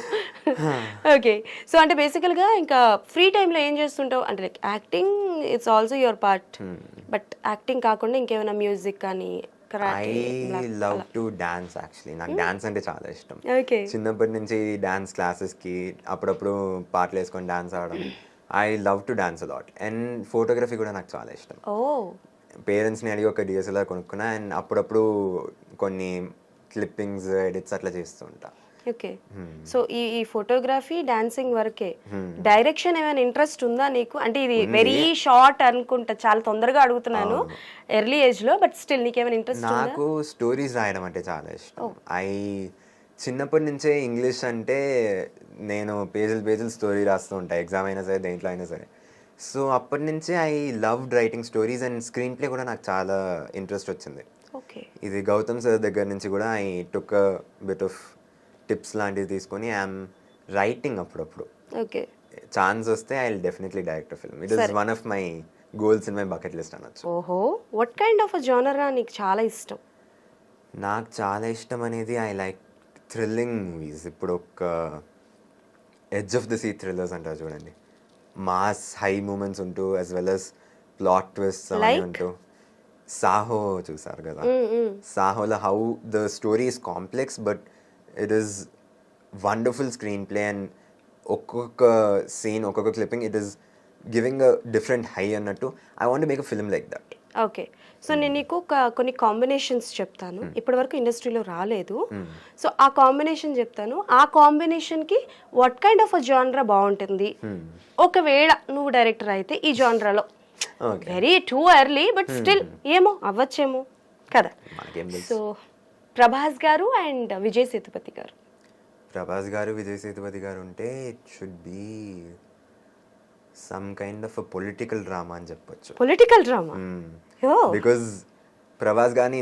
[SPEAKER 1] ఓకే, సో అంటే బేసికల్ గా ఇంకా ఫ్రీ టైంలో ఏం చేస్తుంటావు? అంటే like acting it's also your part, but acting కాకుండా ఇంకేమైనా మ్యూజిక్ కానీ?
[SPEAKER 2] I love to dance actually. నాకు డాన్స్ అంటే చాలా ఇష్టం. చిన్నప్పటి నుంచి డాన్స్ క్లాసెస్కి అప్పుడప్పుడు పాటలు వేసుకొని డాన్స్ ఆడడం. I love to dance a lot. And photography కూడా నాకు చాలా ఇష్టం. పేరెంట్స్ని అడిగి ఒక DSLR కొనుక్కున్నా అండ్ అప్పుడప్పుడు కొన్ని క్లిప్పింగ్స్, ఎడిట్స్ అట్లా చేస్తూ ఉంటా.
[SPEAKER 1] ఓకే, సో ఈ ఫోటోగ్రఫీ, డాన్సింగ్ వరకే. డైరెక్షన్ ఏమైనా ఇంట్రెస్ట్ ఉందా నీకు? అంటే ఇది వెరీ షార్ట్ అనుకుంటా, చాలా తొందరగా అడుగుతున్నాను ఎర్లీ ఏజ్ లో, బట్ స్టిల్ నీకేమైనా ఇంట్రెస్ట్?
[SPEAKER 2] నాకు స్టోరీస్ రాయడం అంటే చాలా ఇష్టం. చిన్నప్పటి నుంచే ఇంగ్లీష్ అంటే నేను పేజీలు స్టోరీ రాస్తూ ఉంటాను, ఎగ్జామ్ అయినా సరే దేంట్లో అయినా సరే. సో అప్పటి నుంచే I loved writing stories and screen play కూడా నాకు చాలా ఇంట్రెస్ట్ వచ్చింది. ఇది గౌతమ్ సార్ దగ్గర నుంచి కూడా I took a bit of tips లాంటివి తీసుకొని ఐఎమ్ రైటింగ్ అప్పుడప్పుడు. ఛాన్స్ వస్తే I will definitely direct a film. It is one of my goals in my bucket list అనొచ్చు.
[SPEAKER 1] ఓహో, what kind of a genre నీకు చాలా ఇష్టం?
[SPEAKER 2] నాకు చాలా ఇష్టం అనేది ఐ లైక్ థ్రిల్లింగ్ మూవీస్. ఇప్పుడు ఒక edge of the seat thrillers అంటారు చూడండి, మాస్ హై మూమెంట్స్ ఉంటూ as well as plot twist అవన్నీ ఉంటూ. సాహో చూసారు కదా? సాహోలో how the story is complex but it is wonderful screenplay and ఒక్కొక్క సీన్, ఒక్కొక్క clipping it is giving a different high అన్నట్టు. I want to make a film like that.
[SPEAKER 1] Okay, so నేను నీకు కొన్ని కాంబినేషన్స్ చెప్తాను, ఇప్పటి వరకు ఇండస్ట్రీలో రాలేదు. సో ఆ కాంబినేషన్ చెప్తాను, ఆ కాంబినేషన్కి వాట్ కైండ్ ఆఫ్ అ జానరా బాగుంటుంది. ఒకవేళ నువ్వు డైరెక్టర్ అయితే ఈ జానరాలో, very too early but still ఏమో అవ్వచ్చేమో కదా. సో ప్రభాస్ గారు అండ్ విజయ్ సేతుపతి గారు.
[SPEAKER 2] ప్రభాస్ గారు, విజయ్ సేతుపతి గారు ఉంటే it should be some kind of a political drama అని చెప్పొచ్చు.
[SPEAKER 1] Political drama?
[SPEAKER 2] బికాజ్ ప్రభాస్ గారిని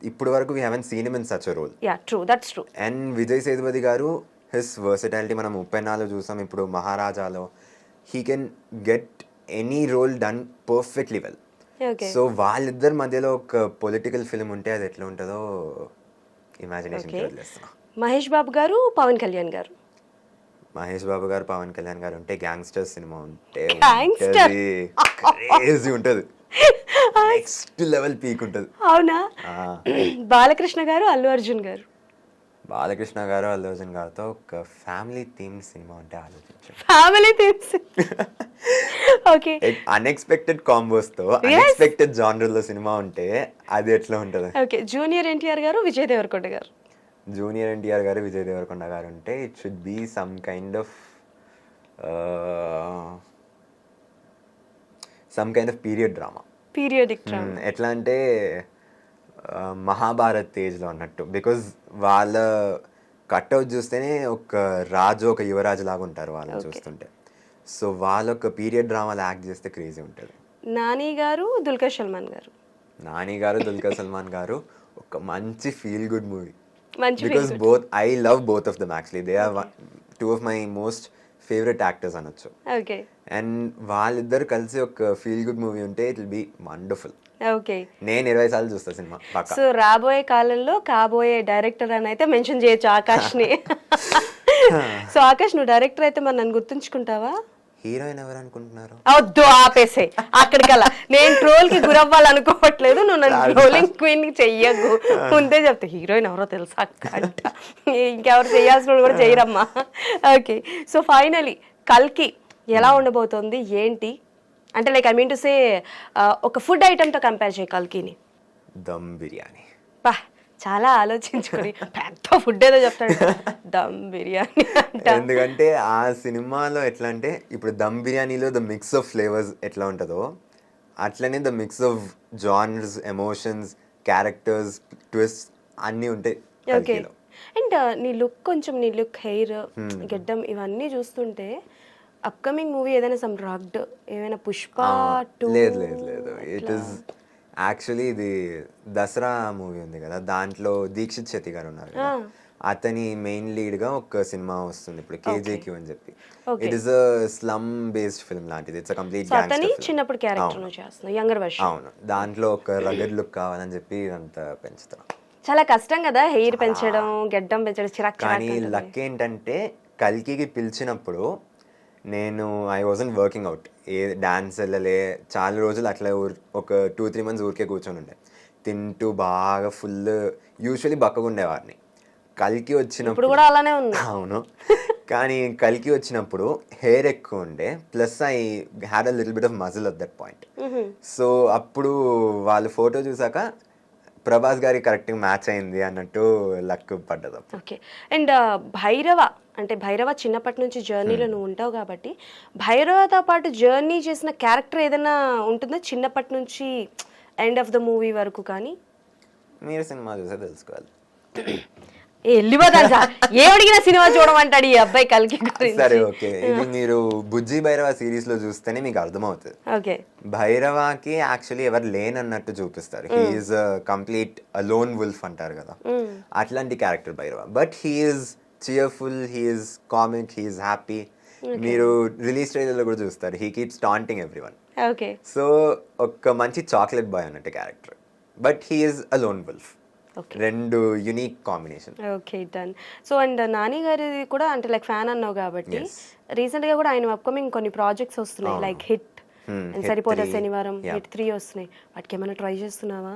[SPEAKER 2] ఇప్పుడు వరకు we haven't seen him in such a role.
[SPEAKER 1] Yeah, true, that's true.
[SPEAKER 2] And Vijay Sethupathi garu his versatility మనం 34 చూసాం, ఇప్పుడు మహారాజాలో he can get any role done perfectly well.
[SPEAKER 1] Okay.
[SPEAKER 2] So వాళ్ళిద్దరి మధ్యలో ఒక పొలిటికల్ ఫిల్మ్ ఉంటే అది ఎట్లా ఉంటుందో ఇమాజినేషన్
[SPEAKER 1] ఓకే.
[SPEAKER 2] వదిలేస్తున్నా.
[SPEAKER 1] మహేష్ బాబు గారు, పవన్ కళ్యాణ్ గారు.
[SPEAKER 2] మహేష్ బాబు గారు పవన్ కళ్యాణ్ గారు ఉంటే గ్యాంగ్స్టర్ సినిమా ఉంటే
[SPEAKER 1] Gangster?
[SPEAKER 2] క్రేజీ ఉంటుంది, నెక్స్ట్ లెవెల్ పీక్ ఉంటుంది.
[SPEAKER 1] అవునా? బాలకృష్ణ గారు, అల్లు అర్జున్ గారు.
[SPEAKER 2] బాలకృష్ణ గారు అల్లు అర్జున్ గారితో ఒక ఫ్యామిలీ థీమ్ సినిమా ఉంటే ఆలోచించాను.
[SPEAKER 1] Family themes. Okay.
[SPEAKER 2] Unexpected combos తో అన్ఎక్స్పెక్టెడ్ జానర్ లో సినిమా ఉంటే అది ఎట్లా ఉంటుంది?
[SPEAKER 1] ఓకే. జూనియర్ ఎన్టీఆర్ గారు, విజయ్ దేవరకొండ గారు.
[SPEAKER 2] జూనియర్ ఎన్టీఆర్ గారు విజయ్ దేవరకొండ గారు ఉంటే it should be some kind of period drama.
[SPEAKER 1] Periodic drama.
[SPEAKER 2] ఎట్లా అంటే మహాభారత్ తేజ్లో అన్నట్టు, బికాజ్ వాళ్ళ కట్అవుట్ చూస్తేనే ఒక రాజు ఒక యువరాజు లాగా ఉంటారు వాళ్ళని చూస్తుంటే. సో వాళ్ళు ఒక పీరియడ్ డ్రామాలో యాక్ట్ చేస్తే క్రేజీ ఉంటుంది.
[SPEAKER 1] నాని గారు, దుల్కర్ సల్మాన్ గారు.
[SPEAKER 2] నాని గారు దుల్కర్ సల్మాన్ గారు ఒక మంచి ఫీల్ గుడ్ మూవీ,
[SPEAKER 1] మంచి
[SPEAKER 2] because I love both of them actually. They are two of my most favourite actors అనొచ్చు.
[SPEAKER 1] ఓకే.
[SPEAKER 2] అండ్ వాళ్ళిద్దరు కలిసి ఒక ఫీల్ గుడ్ మూవీ ఉంటే it will be wonderful.
[SPEAKER 1] Okay.
[SPEAKER 2] నేను 20 సార్లు చూస్తా సినిమా పక్కా.
[SPEAKER 1] సో రాబోయే కాలంలో కాబోయే డైరెక్టర్ అని అయితే మెన్షన్ చేయొచ్చు ఆకాష్ని. సో ఆకాష్, నువ్వు డైరెక్టర్ అయితే మరి నన్ను గుర్తుంచుకుంటావా?
[SPEAKER 2] హీరోయిన్ ఎవరు అనుకుంటున్నారు?
[SPEAKER 1] వద్దు, ఆపేసే అక్కడికల్లా. నేను ట్రోల్ కి గురవ్వాలనుకోవట్లేదు, నువ్వు నన్ను ట్రోలింగ్ క్వీన్ కి చెయ్యకు. ముందే చెప్తా హీరోయిన్ ఎవరో తెలుసా అంట. ఇంకెవరు చేయాల్సిన కూడా చేయరమ్మా. ఓకే. సో ఫైనలీ కల్కి ఎలా ఉండబోతోంది ఏంటి అంటే, లైక్ ఐ మీన్ టు సే ఒక ఫుడ్ ఐటమ్తో కంపేర్ చేయ కల్కిని.
[SPEAKER 2] దమ్ బిర్యానీ.
[SPEAKER 1] పా, చాలా ఆలోచించుకొని పెద్ద ఫుడ్ ఏదో చెప్తాడు. దమ్ బిర్యానీ అంట.
[SPEAKER 2] ఎందుకంటే ఆ సినిమాలో ఎట్లా అంటే, ఇప్పుడు దమ్ బిర్యానీలో ద మిక్స్ ఆఫ్ ఫ్లేవర్స్ ఎట్లా ఉంటుందో అట్లనే the mix of genres, emotions, characters, twist అన్నీ ఉంటాయి
[SPEAKER 1] ఓకే.
[SPEAKER 2] కల్కిలో.
[SPEAKER 1] అండ్ నీ లుక్, హెయిర్, గెడ్డం ఇవన్నీ చూస్తుంటే అప్కమింగ్ మూవీ ఏదైనా సమ్ రగ్డ్ ఏమైనా పుష్ప 2?
[SPEAKER 2] లేదు ఇట్ ఈస్ యాక్చువల్లీ ఇది దసరా మూవీ ఉంది కదా, దాంట్లో దీక్షిత్ శెట్టి గారు ఉన్నారు కదా, అతని మెయిన్ లీడ్ గా ఒక సినిమా వస్తుంది ఇప్పుడు, కేజేక్యూ అని చెప్పి. It is a slum based film లాంటిది. ఇట్స్ అ కంప్లీట్
[SPEAKER 1] అతని చిన్నప్పుడు క్యారెక్టర్ నువ్వు చేస్తున్నావు, యంగర్ వర్షన్.
[SPEAKER 2] అవును, దాంట్లో ఒక రగడ్ లుక్ కావాలని చెప్పి ఇదంతా పెంచుతాం.
[SPEAKER 1] చాలా కష్టం కదా హెయిర్ పెంచడం, గెడ్డం పెంచడం, చిరాక్
[SPEAKER 2] కానీ లక్ ఏంటంటే కల్కికి పిలిచినప్పుడు నేను I wasn't working out, A dance వెళ్ళలే చాలా రోజులు, అట్లా ఒక 2-3 months ఊరికే కూర్చొని ఉండే, తింటూ బాగా ఫుల్ యూజువలీ బక్కగా ఉండేవాడిని. కల్కి వచ్చినప్పుడు
[SPEAKER 1] కూడా అలానే ఉంది.
[SPEAKER 2] అవును, కానీ కల్కి వచ్చినప్పుడు హెయిర్ ఎక్కువ ఉండే, plus I had a little bit of muscle at that point. So అప్పుడు వాళ్ళు ఫోటో చూసాక ప్రభాస్ గారికి కరెక్ట్గా మ్యాచ్ అయింది అన్నట్టు లక్ పడ్డది.
[SPEAKER 1] ఓకే. అండ్ భైరవ చిన్నప్పటి నుంచి జర్నీలో నువ్వు ఉంటావు కాబట్టి, భైరవతో పాటు జర్నీ చేసిన క్యారెక్టర్ ఏదైనా ఉంటుందా చిన్నప్పటి నుంచి ఎండ్ ఆఫ్ ద మూవీ వరకు? కానీ
[SPEAKER 2] మీరు సినిమా చూసే తెలుసుకోవాలి.
[SPEAKER 1] ఏ అడిగిన సినిమా చూడమంటాడు ఈ అబ్బాయి కల్కి గురించి.
[SPEAKER 2] సరే ఓకే, ఇది మీరు బుజ్జి భైరవ సిరీస్ లో చూస్తేనే మీకు అర్థమవుతుంది.
[SPEAKER 1] ఓకే.
[SPEAKER 2] భైరవాకి యాక్చువల్లీ ఎవరు లేనన్నట్టు చూపిస్తారు. హీఈస్ కంప్లీట్ లోన్ వుల్ఫ్ అంటారు కదా, అట్లాంటి character Bhairava. But he is cheerful, he is comic, he is happy. మీరు రిలీజ్ ట్రైలర్ లో కూడా చూస్తారు, he keeps taunting everyone.
[SPEAKER 1] Okay.
[SPEAKER 2] So ఒక మంచి చాక్లెట్ బాయ్ అన్నట్టు character, but he is a lone wolf. రెండు unique combination.
[SPEAKER 1] Okay, done. So and Nani గారి కూడా అంటే లైక్ ఫ్యాన్ అన్నావు కాబట్టి, రీసెంట్ గా కూడా ఆయన అప్కమింగ్ కొన్ని ప్రాజెక్ట్స్ వస్తున్నాయి, లైక్ హిట్, సరిపోతే శనివారం, హిట్ 3 వస్తున్నాయి. వాటికి ఏమైనా ట్రై చేస్తున్నావా?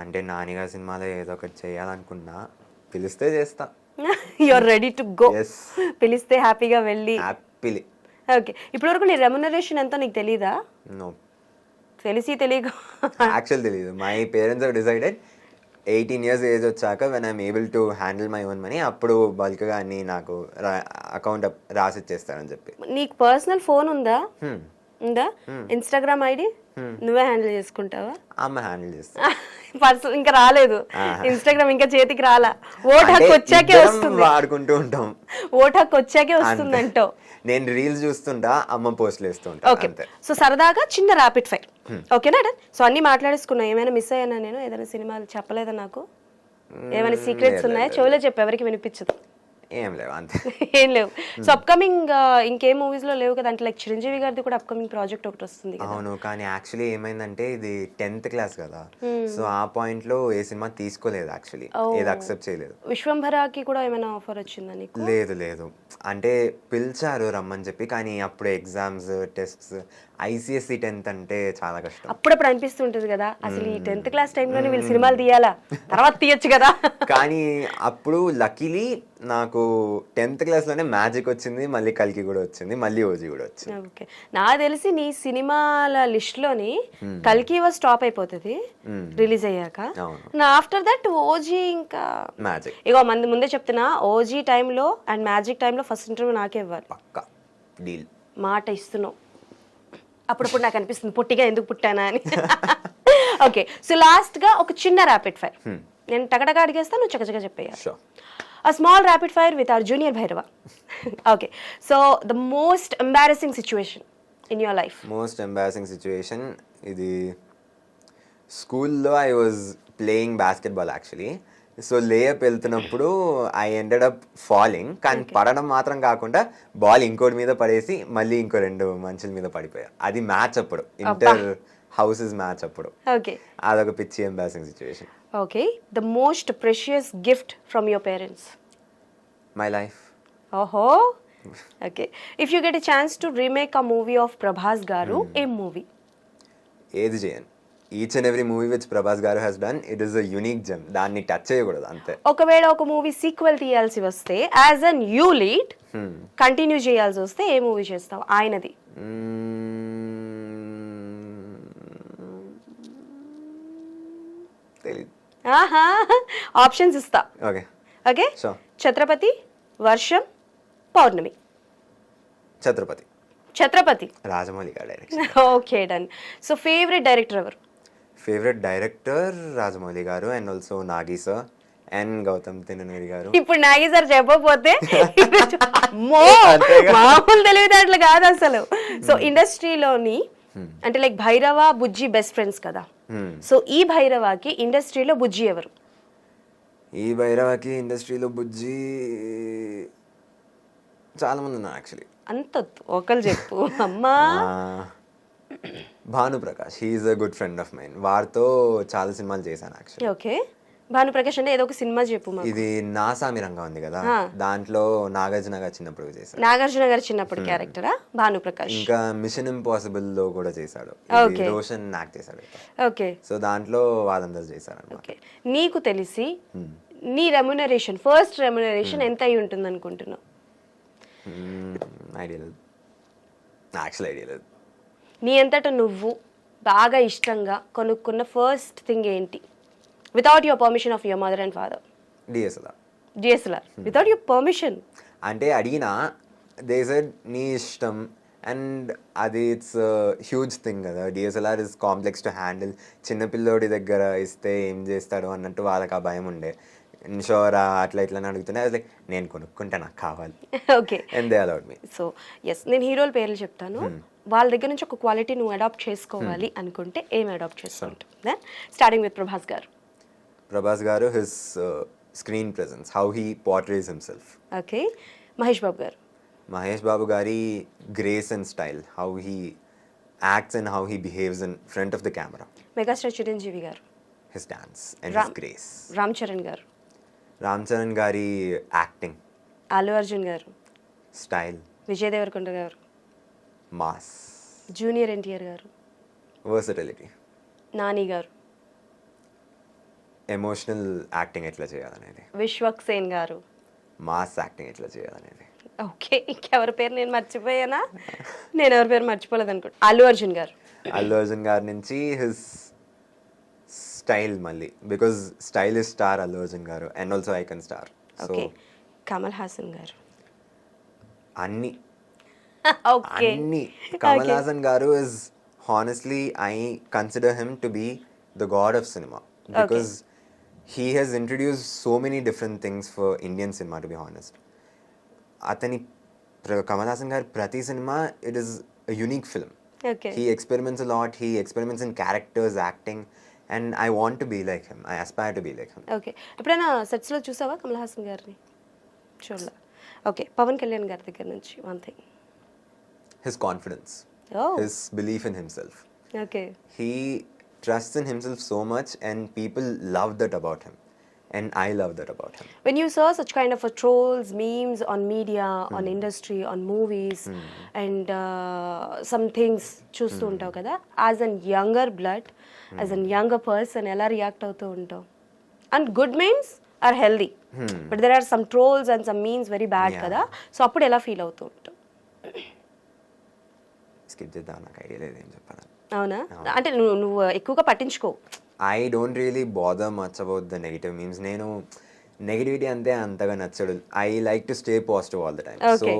[SPEAKER 2] అంటే నాని గారి సినిమాలో ఏదో ఒకటి చేయాలనుకున్నా, పిలిస్తే చేస్తా.
[SPEAKER 1] You're ready to go. పిలిస్తే హ్యాపీగా వెళ్ళి.
[SPEAKER 2] హ్యాపీలీ.
[SPEAKER 1] ఓకే. ఇప్పటి వరకు నీ రెమ్యునరేషన్ ఎంతో నీకు తెలీదా?
[SPEAKER 2] నో.
[SPEAKER 1] తెలియక
[SPEAKER 2] యాక్చువల్ తెలీదు. My parents have decided 18 years age వచ్చాక when I'm able to handle my own money, అప్పుడు బల్క్గా అన్ని నాకు అకౌంట్ రాసి ఇచ్చేస్తారని చెప్పి.
[SPEAKER 1] నీకు పర్సనల్ ఫోన్ ఉందా? ఇన్స్టాగ్రామ్ ఐడి నువ్వే హ్యాండిల్ చేసుకుంటావా?
[SPEAKER 2] అమ్మ హ్యాండిల్ చేస్తా.
[SPEAKER 1] పర్సనల్ ఇంకా రాలేదు, ఇన్స్టాగ్రామ్ ఇంకా చేతికి రాలా. ఓట్ హక్కు వచ్చాకే వస్తుంది,
[SPEAKER 2] వాడుకుంటూ ఉంటాం.
[SPEAKER 1] ఓట్ హక్కు వచ్చాకే వస్తుంది అంటావు.
[SPEAKER 2] నేను రీల్స్ చూస్తుంటా, అమ్మ పోస్ట్లు వేస్తుంటా.
[SPEAKER 1] ఓకే. సో సరదాగా చిన్న ర్యాపిడ్ ఫైర్, ఓకేనా? సో అన్ని మాట్లాడేసుకున్నా. ఏమైనా మిస్ అయ్యానా నేను? ఏదైనా సినిమాలు చెప్పలేదా నాకు? ఏమైనా సీక్రెట్స్ ఉన్నాయా? చెవులో చెప్పు, ఎవరికి వినిపించదు.
[SPEAKER 2] ఏం లేవు అంతే.
[SPEAKER 1] ఏం లేవు. సో అప్కమింగ్ ఇంకేం మూవీస్ లో లేవు కదా అంటే లైక్ చిరంజీవి గారిది కూడా అప్కమింగ్ ప్రాజెక్ట్ ఒకటి వస్తుంది కదా.
[SPEAKER 2] అవును, కానీ యాక్చువల్లీ ఏమైందంటే ఇది 10th క్లాస్ కదా, సో ఆ పాయింట్లో ఏ సినిమా తీసుకోలేదు యాక్చువల్లీ, ఏది అక్సెప్ట్ చేయలేదు.
[SPEAKER 1] విశ్వంభరాకి కూడా ఏమైనా ఆఫర్ వచ్చిందా నీకు?
[SPEAKER 2] లేదు లేదు, అంటే పిలిచారు రమ్మని చెప్పి, కానీ అప్పుడు ఎగ్జామ్స్ టెస్ట్స్, ఐసిఎస్సి 10th అంటే చాలా కష్టం.
[SPEAKER 1] అప్పుడప్పుడు అనిపిస్తుంటది కదా అసలు ఈ 10th క్లాస్ టైంలోనే వీళ్ళు సినిమాలు తీయాలా, తర్వాత తీయొచ్చు కదా.
[SPEAKER 2] కానీ అప్పుడు లక్కీలీ నాకు 10th క్లాస్లోనే మ్యాజిక్ వచ్చింది, మళ్ళీ కల్కి కూడా వచ్చింది, మళ్ళీ ఓజీ కూడా వచ్చింది.
[SPEAKER 1] ఓకే, నాకు తెలిసి నీ సినిమాల లిస్ట్ లోని కల్కి వాజ్ స్టాప్ అయిపోతుంది రిలీజ్ అయ్యాక. ఆఫ్టర్ దట్ ఓజీ ఇంకా
[SPEAKER 2] మ్యాజిక్.
[SPEAKER 1] ఇగో మంది ముందే చెప్తున్నా, ఓజీ టైంలో అండ్ మ్యాజిక్ టైంలో ఫస్ట్ ఇంటర్వ్యూ నాకే ఇవ్వాలి.
[SPEAKER 2] పక్కా డీల్.
[SPEAKER 1] మాట ఇస్తున్నావు. అప్పుడప్పుడు నాకు అనిపిస్తుంది పొట్టిగా ఎందుకు పుట్టానా అని. ఓకే, సో లాస్ట్ గా ఒక చిన్న ర్యాపిడ్ ఫైర్ నేను టకటగా అడిగేస్తాను, నువ్వు చకచగా చెప్పేయాలి.
[SPEAKER 2] Sure.
[SPEAKER 1] A small rapid fire with our junior Bhairava. Okay, so the most embarrassing situation in your life.
[SPEAKER 2] Most embarrassing situation ఇది స్కూల్లో I was playing basketball actually. So layup వెళ్తున్నప్పుడు I ended up falling, కానీ పడడం మాత్రం కాకుండా ball ఇంకోటి మీద పడేసి మళ్ళీ ఇంకో 2 మనుషుల మీద పడిపోయా. అది మ్యాచ్ అప్పుడు, ఇంటర్ హౌసెస్ మ్యాచ్ అప్పుడు.
[SPEAKER 1] Okay.
[SPEAKER 2] అదొక పిచ్చి embarrassing situation.
[SPEAKER 1] Okay, the most precious gift from your parents.
[SPEAKER 2] My life.
[SPEAKER 1] Oho. Okay, if you get a chance to remake a movie of Prabhas Garu, a movie.
[SPEAKER 2] ఏది చేయను. Each and every movie which Prabhas garu has done, it is a unique gem. దాన్ని touch చేయకూడదు అంతే.
[SPEAKER 1] ఒకవేళ ఒక movie sequel తీయాల్సి వస్తే as a new lead continue చేయాల్సి వస్తే ఏ మూవీ చేస్తావు ఆయనది?
[SPEAKER 2] తెలీదు.
[SPEAKER 1] ఆహా, ఆప్షన్స్ ఇస్తా.
[SPEAKER 2] ఓకే.
[SPEAKER 1] ఓకే,
[SPEAKER 2] సో
[SPEAKER 1] ఛత్రపతి, వర్షం, పౌర్ణమి.
[SPEAKER 2] ఛత్రపతి.
[SPEAKER 1] ఛత్రపతి.
[SPEAKER 2] రాజమౌళి గారు direction.
[SPEAKER 1] Okay, done. So favourite director ఎవరు?
[SPEAKER 2] ఫేవరెట్ డైరెక్టర్ రాజమౌళి గారు and also Nagi sir and Gautam Tinnanuri గారు.
[SPEAKER 1] ఇప్పుడు నాగి సార్ చెప్పకపోతే అమ్మో,
[SPEAKER 2] అంతేగా.
[SPEAKER 1] మామూలు తెలివితేటలు కాదు అసలు. సో ఇండస్ట్రీలోని అంటే లైక్ భైరవ బుజ్జి బెస్ట్ ఫ్రెండ్స్ కదా, సో ఈ భైరవకి ఇండస్ట్రీలో బుజ్జి ఎవరు?
[SPEAKER 2] ఈ భైరవకి ఇండస్ట్రీలో బుజ్జి చాలా మంది ఉన్నారు యాక్చువల్లీ.
[SPEAKER 1] అంత ఒకళ్ళు చెప్పు అమ్మా.
[SPEAKER 2] Bhanuprakash, he's a good friend of mine. వారితో చాలా సినిమాలు చేశాను యాక్చువల్లీ.
[SPEAKER 1] ఓకే, భానుప్రకాష్ అంటే ఏదో ఒక సినిమా చెప్పు మాకు.
[SPEAKER 2] ఇది నాసామి రంగం ఉంది కదా, దాంట్లో నాగార్జున గారు చిన్నప్పుడు చేశాడు.
[SPEAKER 1] నాగార్జున గారు చిన్నప్పుడు క్యారెక్టరా భానుప్రకాష్?
[SPEAKER 2] ఇంకా మిషన్ ఇంపాసిబుల్ లో కూడా చేశాడు,
[SPEAKER 1] Okay.
[SPEAKER 2] రోషన్ యాక్ట్ చేశాడు.
[SPEAKER 1] ఓకే.
[SPEAKER 2] సో దాంట్లో వాళ్ళందరూ చేశారు అనమాట.
[SPEAKER 1] ఓకే, నీకు తెలిసి నీ రెమ్యునరేషన్, ఫస్ట్ రెమ్యునరేషన్ ఎంత అయి ఉంటుంది అనుకుంటున్నావు?
[SPEAKER 2] ఐడియా లేదు, యాక్చువల్ ఐడియా లేదు.
[SPEAKER 1] నీ అంతటా నువ్వు బాగా ఇష్టంగా కొనుక్కున్న ఫస్ట్ థింగ్ ఏంటి without your permission of your mother and father?
[SPEAKER 2] DSLR.
[SPEAKER 1] DSLR without your permission?
[SPEAKER 2] అంటే అడిగినా దే సెడ్ నీ ఇష్టం, అండ్ అది ఇట్స్ హ్యూజ్ థింగ్ కదా. DSLR is complex to handle. చిన్నపిల్లోడి దగ్గర ఇస్తే ఏం చేస్తాడు అన్నట్టు వాళ్ళకి ఆ భయం ఉండే. ఇన్షోరా అట్లా ఇట్లా అని అడుగుతున్నా, లైక్ నేను కొనుక్కుంటే నాకు కావాలి.
[SPEAKER 1] Okay,
[SPEAKER 2] and they allowed me.
[SPEAKER 1] So yes, నేను హీరోల పేర్లు చెప్తాను, వాళ్ళ దగ్గర నుంచి ఒక క్వాలిటీ నువ్వు అడాప్ట్ చేసుకోవాలి అనుకుంటే ఏం అడాప్ట్ చేసుకుంటావు? Then starting with Prabhas garu.
[SPEAKER 2] Prabhas garu, his screen presence, how he portrays himself.
[SPEAKER 1] Okay, Mahesh Babu garu.
[SPEAKER 2] Mahesh Babu గారి grace and style, how he acts and how he behaves in front of the camera.
[SPEAKER 1] Megastar Chiranjeevi garu.
[SPEAKER 2] His dance and his grace.
[SPEAKER 1] Ram Charan garu.
[SPEAKER 2] Ram Charan గారి acting,
[SPEAKER 1] Allu Arjun గారు.
[SPEAKER 2] Style.
[SPEAKER 1] Vijay Devarakonda గారు.
[SPEAKER 2] Mass.
[SPEAKER 1] Junior NTR గారు.
[SPEAKER 2] Versatility.
[SPEAKER 1] Nani గారు.
[SPEAKER 2] Emotional acting ఎట్లా చేయాలనేది.
[SPEAKER 1] విశ్వక్ సేన్ గారు.
[SPEAKER 2] Mass acting ఎట్లా చేయాలనేది.
[SPEAKER 1] ఓకే, ఇంకెవరి పేరు నేను మర్చిపోయానా? నేను ఎవరి పేరు మర్చిపోలేదు అనుకుంటా. అల్లు అర్జున్ గారు.
[SPEAKER 2] అల్లు అర్జున్ గారి నుంచి హిస్ స్టైల్ మళ్ళీ, because style is star Allu Arjun garu and also icon star. So
[SPEAKER 1] okay, Kamal Haasan garu.
[SPEAKER 2] అన్ని
[SPEAKER 1] ఓకే,
[SPEAKER 2] అన్ని. Kamal Haasan garu is honestly I consider him to be the god of cinema, because he has introduced so many different things for Indian cinema, to be honest. అతని కమల్ హాసన్ గారి ప్రతి cinema, it is a unique film.
[SPEAKER 1] Okay,
[SPEAKER 2] He experiments a lot, he experiments in characters, acting, and I want to be like him. I aspire to be like him.
[SPEAKER 1] Okay. ఎప్పుడైనా sets లో చూసావా కమల్ హాసన్ గారిని? చూడలే. Okay, Pawan Kalyan గారి దగ్గర నుంచి one thing.
[SPEAKER 2] His confidence,
[SPEAKER 1] Oh.
[SPEAKER 2] his belief in himself.
[SPEAKER 1] Okay.
[SPEAKER 2] He trusts in himself so much, and people love that about him. And I love that about him.
[SPEAKER 1] When you saw such kind of a trolls, memes on media, on industry, on movies, and some things చూస్తూ ఉంటావు కదా, as an younger blood, as an younger person ఎలా react అవుతూ ఉంటావు? And good memes are healthy, but there are some trolls and some memes very bad కదా, so అప్పుడు ఎలా feel అవుతూ ఉంటావు?
[SPEAKER 2] స్కిప్ చేద్దాం, నాకు ఐడియా లేదు ఏం చెప్పాలి.
[SPEAKER 1] అవునా? అంటే నువ్వు ఎక్కువగా పట్టించుకో.
[SPEAKER 2] I don't really bother much about the negative memes. నేను నెగిటివిటీ అంతే అంతగా నచ్చడు. I like to stay positive all the time. So
[SPEAKER 1] Okay.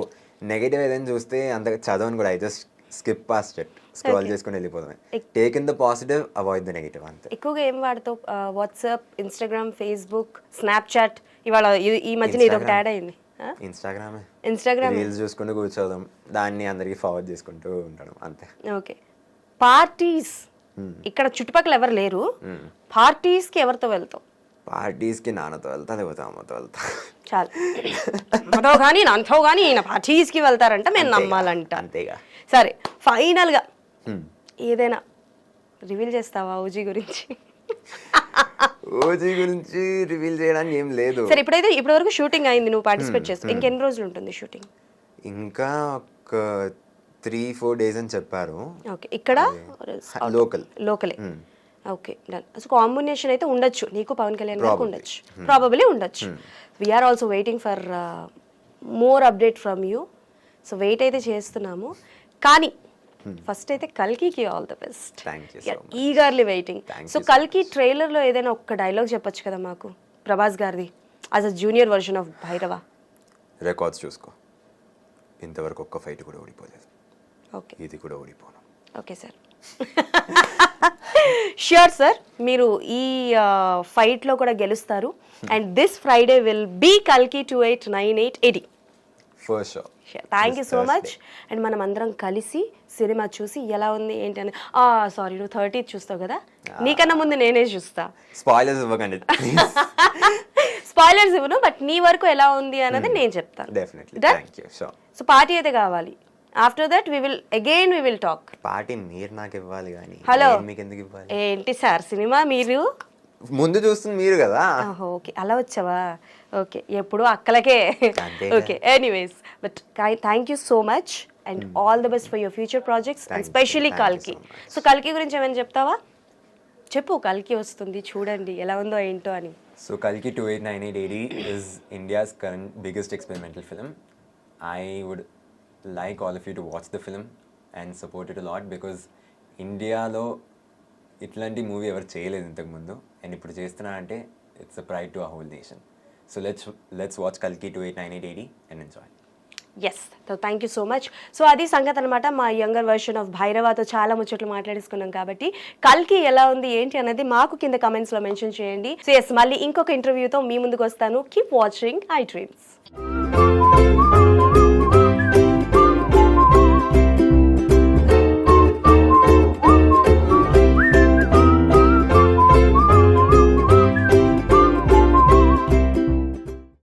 [SPEAKER 2] Negative ఏదైనా చూస్తే అంతగా చదవను కూడా. I just skip past it. Scroll చేసుకుని వెళ్ళిపోతామే. Take in the positive, avoid the negative అంతే.
[SPEAKER 1] ఎక్కువగా ఏం వాడతావు? వాట్సాప్, ఇన్స్టాగ్రామ్, ఫేస్బుక్, స్నాప్చాట్, ఇవాళ ఈ మధ్యన ఇది ఒకటి యాడ్ అయింది.
[SPEAKER 2] ఇన్స్టాగ్రామే.
[SPEAKER 1] ఇన్స్టాగ్రామ్.
[SPEAKER 2] రీల్స్ చూసుకుంటూ కూర్చోదాం, దాన్ని అందరికి ఫార్వర్డ్ చేసుకుంటూ ఉంటాం అంతే.
[SPEAKER 1] ఓకే. పార్టీస్, ఇక్కడ చుట్టుపక్కల ఎవరు లేరు, పార్టీస్కి ఎవరితో వెళ్తావు?
[SPEAKER 2] పార్టీస్కి నాన్నతో వెళ్తా, లేకపోతే అమ్మతో వెళ్తా.
[SPEAKER 1] చాలు. అమ్మతో కానీ నాన్నతో కానీ ఈయన పార్టీస్కి వెళ్తారంట, మేము నమ్మాలంట.
[SPEAKER 2] అంతేగా.
[SPEAKER 1] సరే, ఫైనల్గా ఏదైనా రివీల్ చేస్తావా ఓజీ గురించి?
[SPEAKER 2] ఓజీ గురించి రివీల్ చేయడానికి ఏం లేదు.
[SPEAKER 1] సరే, ఇప్పటి వరకు షూటింగ్ అయింది, నువ్వు పార్టిసిపేట్ చేస్తావు, ఇంకెన్ని రోజులు ఉంటుంది షూటింగ్?
[SPEAKER 2] ఇంకా ఒక 3-4 days అని చెప్పారు.
[SPEAKER 1] ఓకే. ఇక్కడ
[SPEAKER 2] లోకలే.
[SPEAKER 1] Okay, done. సో కాంబినేషన్ అయితే ఉండొచ్చు నీకు పవన్ కళ్యాణ్ గారికి, ఉండొచ్చు, ప్రాబబ్లీ ఉండొచ్చు. We are also waiting for more update from you. So wait అయితే చేస్తున్నాము, కానీ ఫస్ట్ అయితే కల్కికి all the best. Eagerly waiting. So కల్కి ట్రైలర్లో ఏదైనా ఒక్క డైలాగ్ చెప్పొచ్చు కదా మాకు, ప్రభాస్ గారిది, as a junior version of Bhairava.
[SPEAKER 2] Records చూసుకో, ఇంతవరకు ఒక్క ఫైట్ కూడా ఓడిపోలేదు.
[SPEAKER 1] ఓకే,
[SPEAKER 2] ఇది కూడా ఓడిపోను.
[SPEAKER 1] Okay sir. ష్యూర్ సార్, మీరు ఈ ఫైట్లో కూడా గెలుస్తారు. And this Friday will be కల్కి 289880.
[SPEAKER 2] For sure.
[SPEAKER 1] Thank you so much. And మనం అందరం కలిసి సినిమా చూసి ఎలా ఉంది ఏంటి అని. సారీ, నువ్వు 30th చూస్తావు కదా, నీకన్నా ముందు నేనే చూస్తా.
[SPEAKER 2] స్పాయిలర్స్ ఇవ్వకండి.
[SPEAKER 1] స్పాయిలర్స్ ఇవ్వను, బట్ నీ వరకు ఎలా ఉంది అన్నది నేను చెప్తాను.
[SPEAKER 2] Definitely. Thank you. Sure.
[SPEAKER 1] So party అయితే కావాలి. After that we will talk.
[SPEAKER 2] Party మీరు నాకు ఇవ్వాలి కానీ
[SPEAKER 1] హలో,
[SPEAKER 2] మీకు ఎందుకు ఇవ్వాలి?
[SPEAKER 1] ఏంటి సార్, సినిమా మీరు
[SPEAKER 2] ముందు చూస్తుంది మీరు కదా.
[SPEAKER 1] ఓకే, అలా వచ్చావా? ఓకే, ఎప్పుడు అక్కలకే. Okay, anyways, but thank you so much and all the best for your future projects, and specially కల్కి. సో కల్కి గురించి ఏమైనా చెప్తావా? చెప్పు, కల్కి వస్తుంది, చూడండి ఎలా ఉందో ఏంటో అని.
[SPEAKER 2] సో కల్కి 289880 is India's current biggest experimental film. I would like all of you to watch the film and support it a lot, because ఇండియాలో ఇట్లాంటి మూవీ ఎవరు చేయలేదు ఇంతకుముందు, అండ్ ఇప్పుడు చేస్తున్నారంటే it's a pride to a whole nation. So let's watch కల్కి 289880 and enjoy.
[SPEAKER 1] Yes, thank you so much. So అది సంగతి అనమాట. మా యంగర్ వర్షన్ ఆఫ్ భైరవాతో చాలా ముచ్చట్లు మాట్లాడేసుకున్నాం కాబట్టి కల్కి ఎలా ఉంది ఏంటి అనేది మాకు కింద కమెంట్స్లో మెన్షన్ చేయండి. సో ఎస్, మళ్ళీ ఇంకొక ఇంటర్వ్యూతో మీ ముందుకు వస్తాను. Keep watching I dreams.